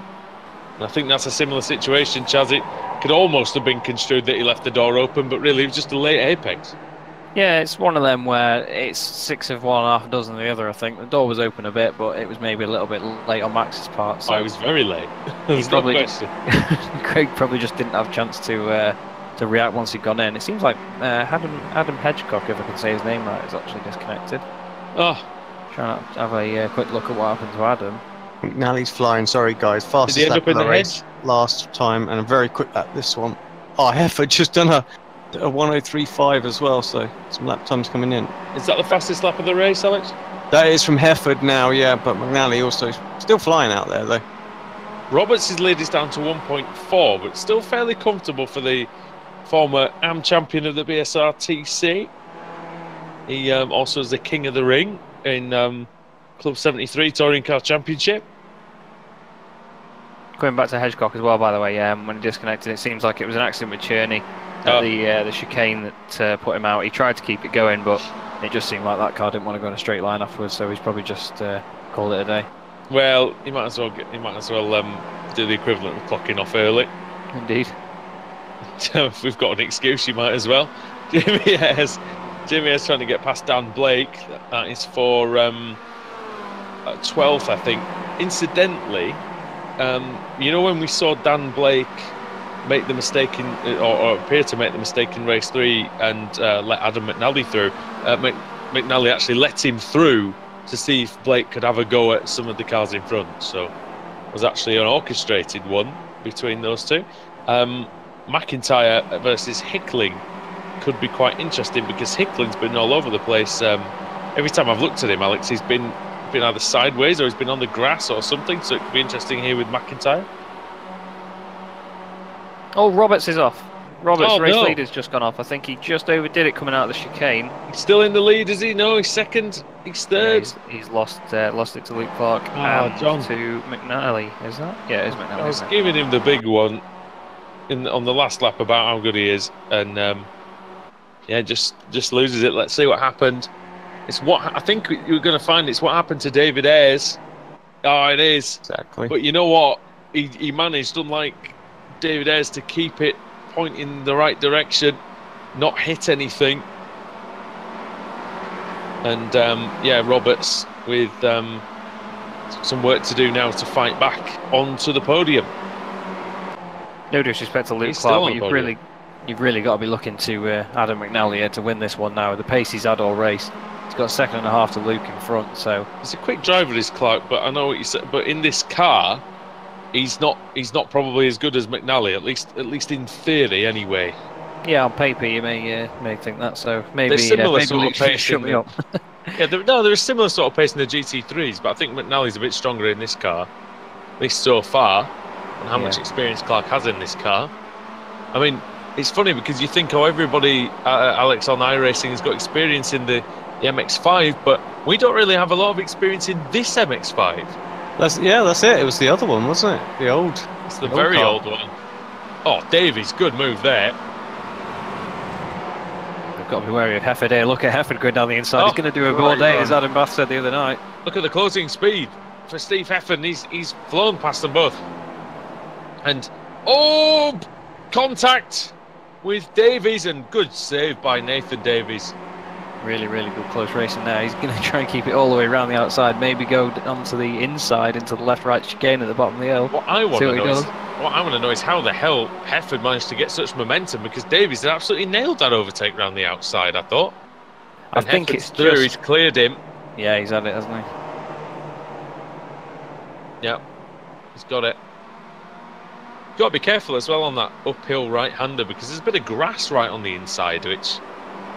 And I think that's a similar situation, Chaz. It could almost have been construed that he left the door open, but really it was just a late apex. Yeah, it's one of them where it's 6 of one, half a dozen of the other. I think the door was open a bit, but it was maybe a little bit late on Max's part. So I was very late. There's no question. Craig probably just didn't have a chance to react once he'd gone in. It seems like Adam Hedgecock, if I can say his name right, is actually disconnected. Oh, Trying to have a quick look at what happened to Adam. McNally's flying. Sorry, guys. Fastest Did he end lap up in of the race last time, and a very quick lap this one. Oh, Hefford just done a 1:03.5 as well, so some lap times coming in. is that the fastest lap of the race, Alex? That is from Hefford now, yeah, but McNally also still flying out there, though. Roberts' lead is down to 1.4, but still fairly comfortable for the former AM champion of the BSR TC. He also is the king of the ring in Club 73 Touring Car Championship. Going back to Hedgecock as well, by the way, when he disconnected, it seems like it was an accident with Cherney at the chicane that put him out. He tried to keep it going, but it just seemed like that car didn't want to go in a straight line afterwards, so he's probably just called it a day. Well, he might as well do the equivalent of clocking off early. Indeed. If we've got an excuse, you might as well. Jimmy Ayres trying to get past Dan Blake. That is for 12th, I think. Incidentally, you know when we saw Dan Blake make the mistake in, or appear to make the mistake in race 3 and let Adam McNally through, McNally actually let him through to see if Blake could have a go at some of the cars in front. So it was actually an orchestrated one between those two. McIntyre versus Hickling could be quite interesting because Hickling's been all over the place. Every time I've looked at him, Alex, he's been either sideways or he's been on the grass or something, so it could be interesting here with McIntyre. Oh, Roberts is off. Roberts' race no. lead has just gone off. I think he just overdid it coming out of the chicane. He's still in the lead, is he? No, he's second. He's third. Yeah, he's lost it to Luke Clark and John. to McNally. Is that? Yeah, it is McNally. I was giving him the big one on the last lap about how good he is, and just loses it. Let's see what happened. It's what I think you're going to find. It's what happened to David Ayres. Oh, it is Exactly. But you know what? He managed, unlike David Ayres, to keep it pointing the right direction, not hit anything. And Roberts with some work to do now to fight back onto the podium. No disrespect to Luke He's Clark, still but on the podium. you've really got to be looking to Adam McNally here to win this one now. The pace he's had all race, he's got a second and a half to Luke in front. So He's a quick driver, this Clark, but I know what you said. But in this car, he's not probably as good as McNally, at least in theory, anyway. yeah, on paper you may think that. So maybe They're similar maybe sort Luke of should pace. shut me up. Yeah, they're a similar sort of pace in the GT3s, but I think McNally's a bit stronger in this car, at least so far, and how much experience Clark has in this car. I mean, it's funny because you think, everybody, Alex, on iRacing has got experience in the MX5, but we don't really have a lot of experience in this MX5. That's it. It was the other one, wasn't it? The old. It's the very old one. Oh, Davies, good move there. We've got to be wary of Hefford here. Look at Hefford going down the inside. He's going to do a all day, as Adam Bath said the other night. Look at the closing speed for Steve Hefford. He's flown past them both. And contact with Davies, and good save by Nathan Davies. Really, really good close racing there. He's going to try and keep it all the way around the outside, maybe go onto the inside into the left-right chicane at the bottom of the hill. What I want to know is how the hell Hefford managed to get such momentum, because Davies had absolutely nailed that overtake round the outside, I thought. I think it's through, he's cleared him. Yeah, he's had it, hasn't he? Yeah, he's got it. Got to be careful as well on that uphill right-hander, because there's a bit of grass right on the inside, which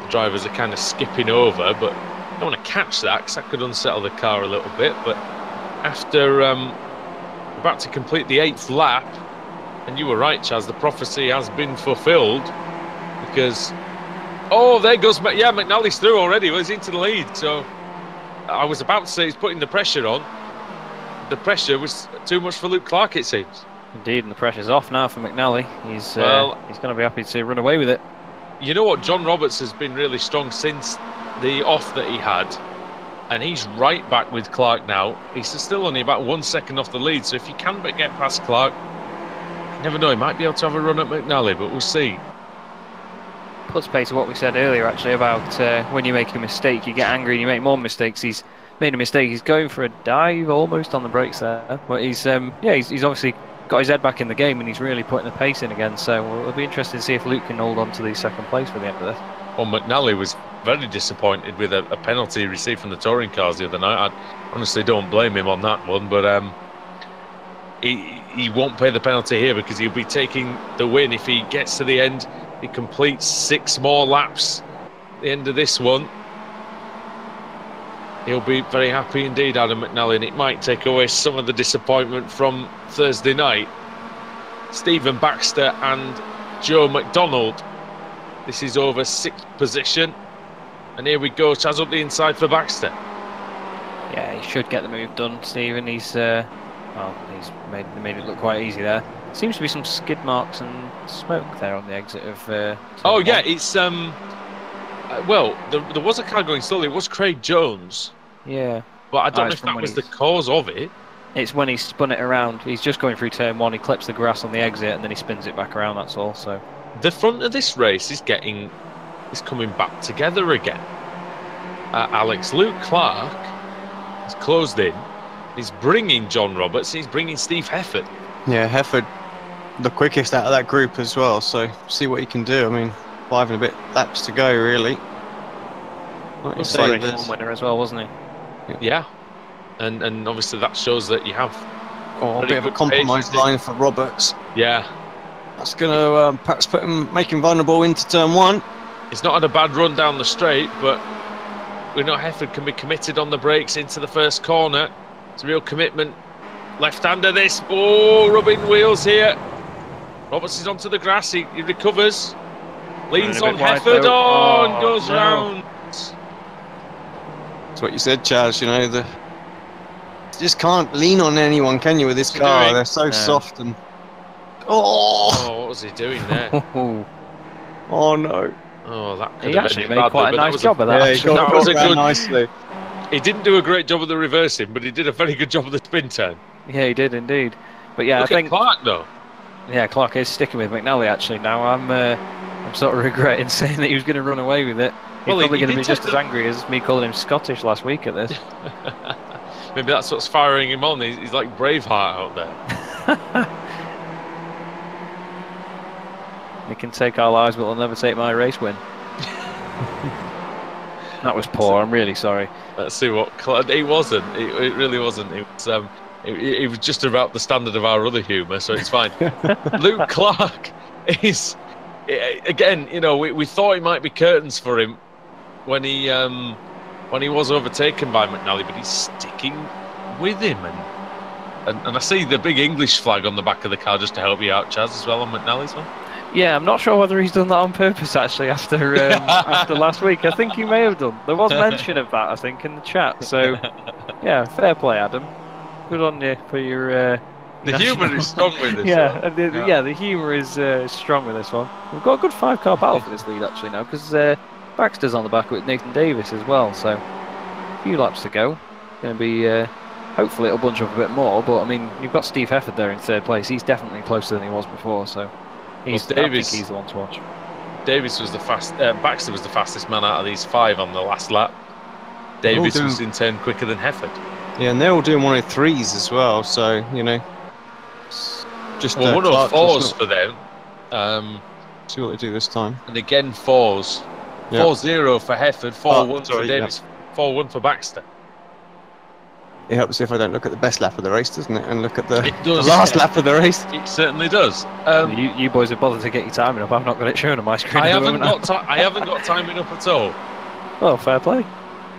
the drivers are kind of skipping over, but I don't want to catch that because that could unsettle the car a little bit. But after about to complete the 8th lap, and you were right, Chaz, the prophecy has been fulfilled, because there goes McNally's through already. Well, he's into the lead, so I was about to say he's putting the pressure on. The pressure was too much for Luke Clark, it seems. Indeed, and the pressure's off now for McNally. He's going to be happy to run away with it. You know what? John Roberts has been really strong since the off that he had, and he's right back with Clark now. He's still only about 1 second off the lead, so if you can but get past Clark, you never know, he might be able to have a run at McNally, but we'll see. puts pay to what we said earlier, actually, about when you make a mistake, you get angry and you make more mistakes. He's made a mistake. He's going for a dive almost on the brakes there, but he's he's obviously got his head back in the game and he's really putting the pace in again. So it'll be interesting to see if Luke can hold on to the second place for the end of this. Well, McNally was very disappointed with a penalty he received from the touring cars the other night. I honestly don't blame him on that one, but he won't pay the penalty here because he'll be taking the win if he gets to the end. He completes 6 more laps at the end of this one. He'll be very happy indeed, Adam McNally, and it might take away some of the disappointment from Thursday night. Stephen Baxter and Joe McDonald. This is over 6th position. And here we go, Chaz up the inside for Baxter. Yeah, he should get the move done, Stephen. He's well, he's made it look quite easy there. Seems to be some skid marks and smoke there on the exit of. Oh yeah, it's well, there was a car going slowly. It was Craig Jones. Yeah, but I don't know if that was the cause of it. It's when he spun it around. He's just going through turn 1. He clips the grass on the exit and then he spins it back around. That's all. So the front of this race is coming back together again. Alex, Luke Clark has closed in. He's bringing John Roberts. He's bringing Steve Hefford. Yeah, Hefford, the quickest out of that group as well. So see what he can do. I mean, 5 and a bit laps to go, really. Like you say, one winner as well, wasn't he? Yeah, and obviously that shows that you have a bit of a compromise line for Roberts. Yeah, that's going to perhaps make him vulnerable into turn 1. He's not had a bad run down the straight, but we know Hefford can be committed on the brakes into the first corner. It's a real commitment. Left-hander this. Oh, rubbing wheels here. Roberts is onto the grass. He recovers. Leans on Hefford. And goes round. That's what you said, Chaz. You know, you just can't lean on anyone, can you, with this car? They're so soft and. Oh, what was he doing there? Oh no. Oh, that could he have actually been made quite a nice job of that. Yeah, he got was a good. Nicely. He didn't do a great job of the reversing, but he did a very good job of the spin turn. Yeah, he did indeed. But yeah, Look I think at Clark though. Yeah, Clark is sticking with McNally actually now. I'm sort of regretting saying that he was going to run away with it. He's probably going to be just as angry as me calling him Scottish last week at this. Maybe that's what's firing him on. He's like Braveheart out there. He can take our lives, but he'll never take my race win. That was poor. I'm really sorry. Let's see what it wasn't. It really wasn't. It was. It was just about the standard of our other humour, so it's fine. Luke Clark is again. You know, we thought it might be curtains for him when he was overtaken by McNally, but he's sticking with him, and I see the big English flag on the back of the car just to help you out, Chaz, as well on McNally's one. Yeah, I'm not sure whether he's done that on purpose actually after after last week. I think he may have done. There was mention of that, I think, in the chat. So, yeah, fair play, Adam. Good on you for your. The humour is strong with this. Yeah, the humour is strong with this one. We've got a good 5-car battle for this lead actually now because Baxter's on the back with Nathan Davis as well. So, a few laps to go. Going to be. Hopefully it'll bunch up a bit more. But I mean, you've got Steve Hefford there in 3rd place. He's definitely closer than he was before. So. I think he's the one to watch. Davis was Baxter was the fastest man out of these 5 on the last lap. Davis was in turn quicker than Hefford. Yeah, and they're all doing 103s as well. So you know, just 104s for them. See what they do this time. And again 4s. 4-0 for Hefford. 4-1 for Davis. 4-1 for Baxter. It helps if I don't look at the best lap of the race, doesn't it? And look at the last lap of the race. It certainly does. You boys have bothered to get your timing up. I've not got it shown on my screen. I haven't got timing up at all. Well, fair play.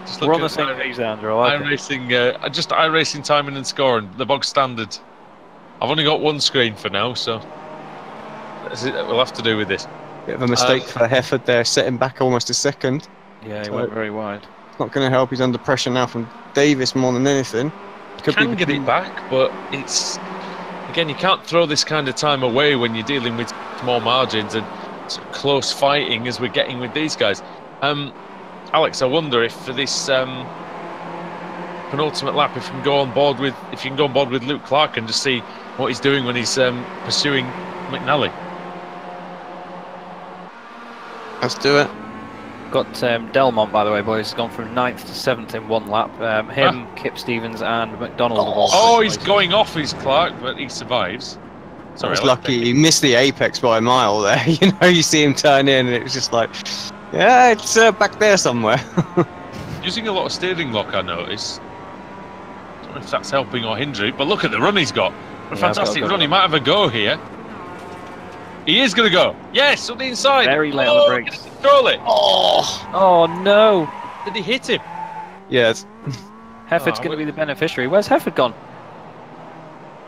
Just We're on the same page, Andrew. I like iRacing, just iRacing timing and scoring, the bog standard. I've only got one screen for now, so we'll have to do with this. Bit of a mistake for Hefford there, setting back almost a second. Yeah, he went very wide. It's not going to help. He's under pressure now from Davis more than anything. Can get it back, but it's again, you can't throw this kind of time away when you're dealing with small margins and close fighting as we're getting with these guys. Alex, I wonder if for this penultimate lap, if you can go on board with Luke Clark and just see what he's doing when he's pursuing McNally. Let's do it. Got Delmont, by the way, boys. Has gone from 9th to 7th in one lap. Him, Kip Stevens, and McDonald. have all Oh, switched he's places. going off his Clark, but he survives. I was Alex, lucky. He missed the apex by a mile there. You know, you see him turn in, and it was just like, yeah, it's back there somewhere. using a lot of steering lock, I notice. Don't know if that's helping or hindering, but look at the run he's got. A fantastic run. He might have a go here. He is going to go. Yes, on the inside. Very late on the brakes. Control it. Oh no! Did he hit him? Yes. Hefford's going to be the beneficiary. Where's Hefford gone?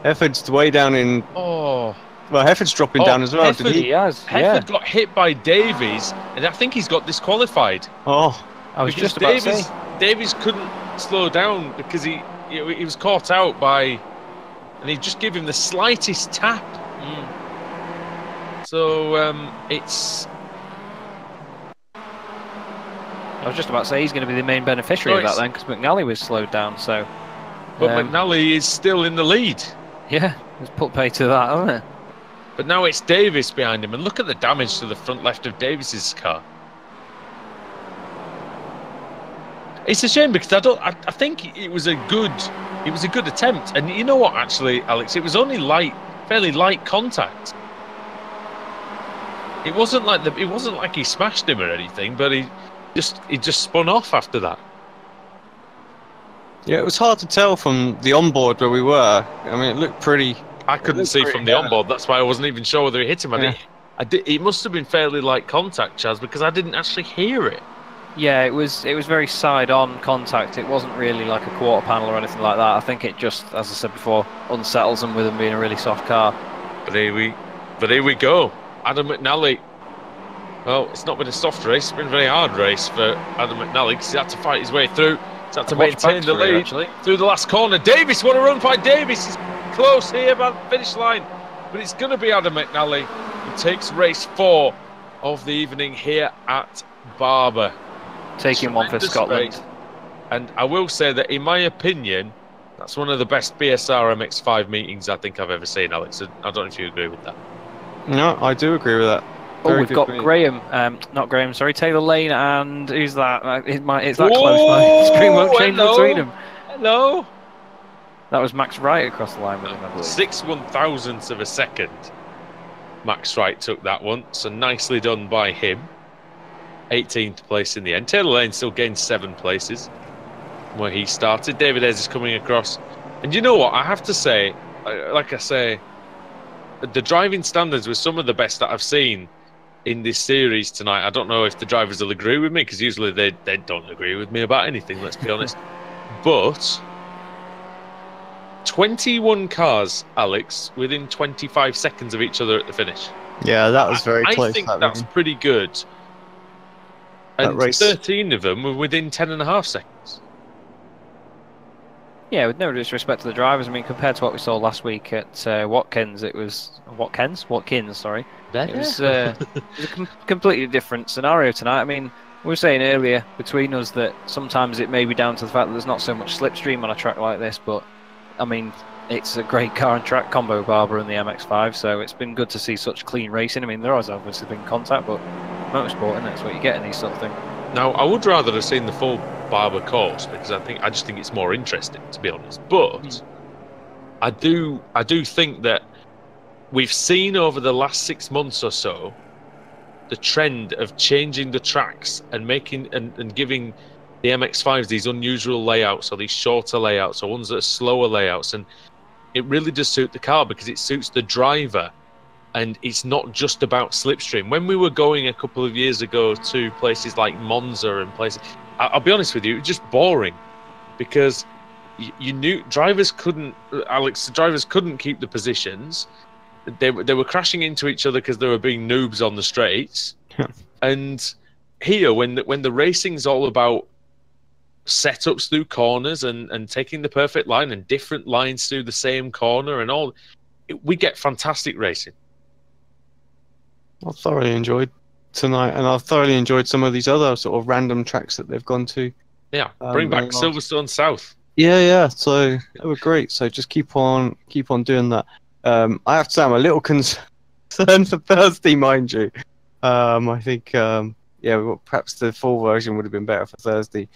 Hefford's way down in. Oh. Well, Hefford's dropping down as well. Hefford, Did he? has. Hefford got hit by Davies, and I think he's got disqualified. Oh. I was Because just about to say. Davies couldn't slow down because he was caught out by, and he just gave him the slightest tap. So it's. I was just about to say he's going to be the main beneficiary of that then, because McNally was slowed down. So. But McNally is still in the lead. Yeah, it's put pay to that, hasn't it? But now it's Davis behind him, and look at the damage to the front left of Davis's car. It's a shame because I think it was a good attempt, and you know what, actually, Alex, it was only fairly light contact. It wasn't like he smashed him or anything, but he just spun off after that. Yeah, it was hard to tell from the onboard where we were. I mean, it looked pretty. I couldn't see from the onboard. That's why I wasn't even sure whether he hit him. It must have been fairly light contact, Chaz, because I didn't actually hear it. Yeah, it was very side-on contact. It wasn't really like a quarter panel or anything like that. I think it just, as I said before, unsettles him with him being a really soft car. But here we go. Adam McNally. Well, it's not been a soft race. It's been a very hard race for Adam McNally because he had to fight his way through. He's had to maintain the lead through the last corner. Davis, what a run by Davis. He's close here by the finish line. But it's going to be Adam McNally who takes race 4 of the evening here at Barber. Taking one for Scotland. Race. And I will say that, in my opinion, that's one of the best BSR MX5 meetings I think I've ever seen, Alex. I don't know if you agree with that. No, I do agree with that. Oh, we've got Graham, not Graham, sorry, Taylor Lane, and who's that? It's that close, my screen won't change between them. Hello. That was Max Wright across the line with him, I believe. 6/1000ths of a second. Max Wright took that one, so nicely done by him. 18th place in the end. Taylor Lane still gained 7 places where he started. David Ayres is coming across. And you know what? I have to say, like I say, the driving standards were some of the best that I've seen in this series tonight. I don't know if the drivers will agree with me, because usually they don't agree with me about anything, let's be honest. But 21 cars, Alex, within 25 seconds of each other at the finish. Yeah, that was very close. I think that's pretty good. And 13 of them were within 10.5 seconds. Yeah, with no disrespect to the drivers, I mean, compared to what we saw last week at Watkins, it was... Watkins, sorry. It was a completely different scenario tonight. I mean, we were saying earlier between us that sometimes it may be down to the fact that there's not so much slipstream on a track like this, but, I mean, it's a great car and track combo, Barber and the MX5, so it's been good to see such clean racing. I mean, there has obviously been contact, but motorsport, and that's what you get in these sort of things. Now, I would rather have seen the full Barber course, because I just think it's more interesting, to be honest. But I do think that we've seen over the last 6 months or so the trend of changing the tracks and making and giving the MX5s these unusual layouts, or these shorter layouts, or ones that are slower layouts, and it really does suit the car because it suits the driver. And it's not just about slipstream. When we were going a couple of years ago to places like Monza and places, I'll be honest with you, it was just boring, because you knew drivers couldn't, Alex, the drivers couldn't keep the positions. They were crashing into each other because they were being noobs on the straights. And here, when the racing's all about setups through corners and taking the perfect line and different lines through the same corner and all, we get fantastic racing. I thoroughly enjoyed tonight, and I've thoroughly enjoyed some of these other sort of random tracks that they've gone to. Yeah, bring back Silverstone South. Yeah. So they were great. So just keep on doing that. I have to say, I'm a little concerned for Thursday, mind you. I think yeah, well, perhaps the full version would have been better for Thursday.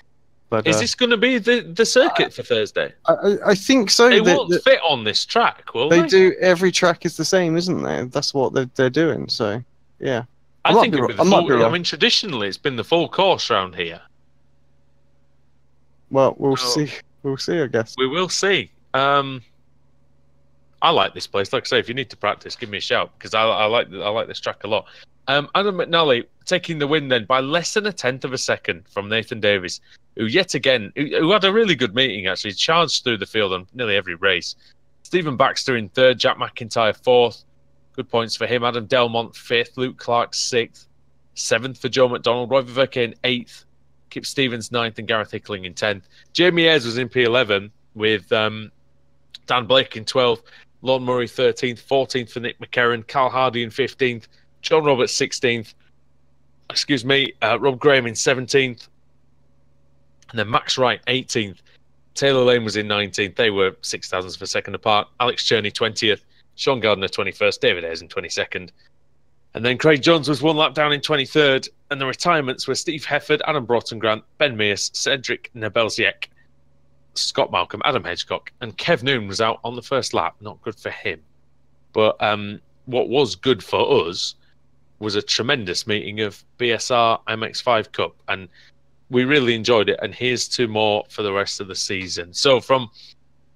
But Is this going to be the circuit for Thursday? I think so. They won't fit on this track, will They they? do. Every track is the same, isn't they? That's what they're doing. So, yeah. I might think be it'll wrong. be the I might full. be wrong. I mean, traditionally, it's been the full course round here. Well, we'll So- see. We'll see, I guess. We will see. I like this place. Like I say, if you need to practice, give me a shout because I like this track a lot. Adam McNally taking the win then by less than 1/10 of a second from Nathan Davies, who yet again who had a really good meeting actually, charged through the field on nearly every race. Stephen Baxter in third, Jack McIntyre fourth. Good points for him. Adam Delmont fifth, Luke Clark sixth, seventh for Joe McDonald, Roy Viverke in eighth, Kip Stevens ninth, and Gareth Hickling in 10th. Jamie Ayres was in P11 with Dan Blake in 12th, Lon Murray 13th, 14th for Nick McCarron, Cal Hardy in 15th, John Roberts 16th, Rob Graham in 17th, and then Max Wright 18th. Taylor Lane was in 19th. They were 0.6 of a second apart. Alex Cherney 20th, Sean Gardner 21st, David Ayres in 22nd. And then Craig Jones was one lap down in 23rd. And the retirements were Steve Hefford, Adam Broughton-Grant, Ben Mears, Cedric Nebelziek, Scott Malcolm, Adam Hedgecock, and Kev Noon was out on the first lap. Not good for him. But what was good for us was a tremendous meeting of BSR MX5 Cup. And we really enjoyed it. And here's to more for the rest of the season. So from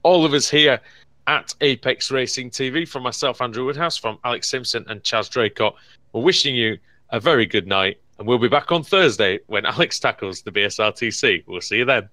all of us here at Apex Racing TV, from myself, Andrew Woodhouse, from Alex Simpson and Chaz Draycott, we're wishing you a very good night. And we'll be back on Thursday when Alex tackles the BSRTC. We'll see you then.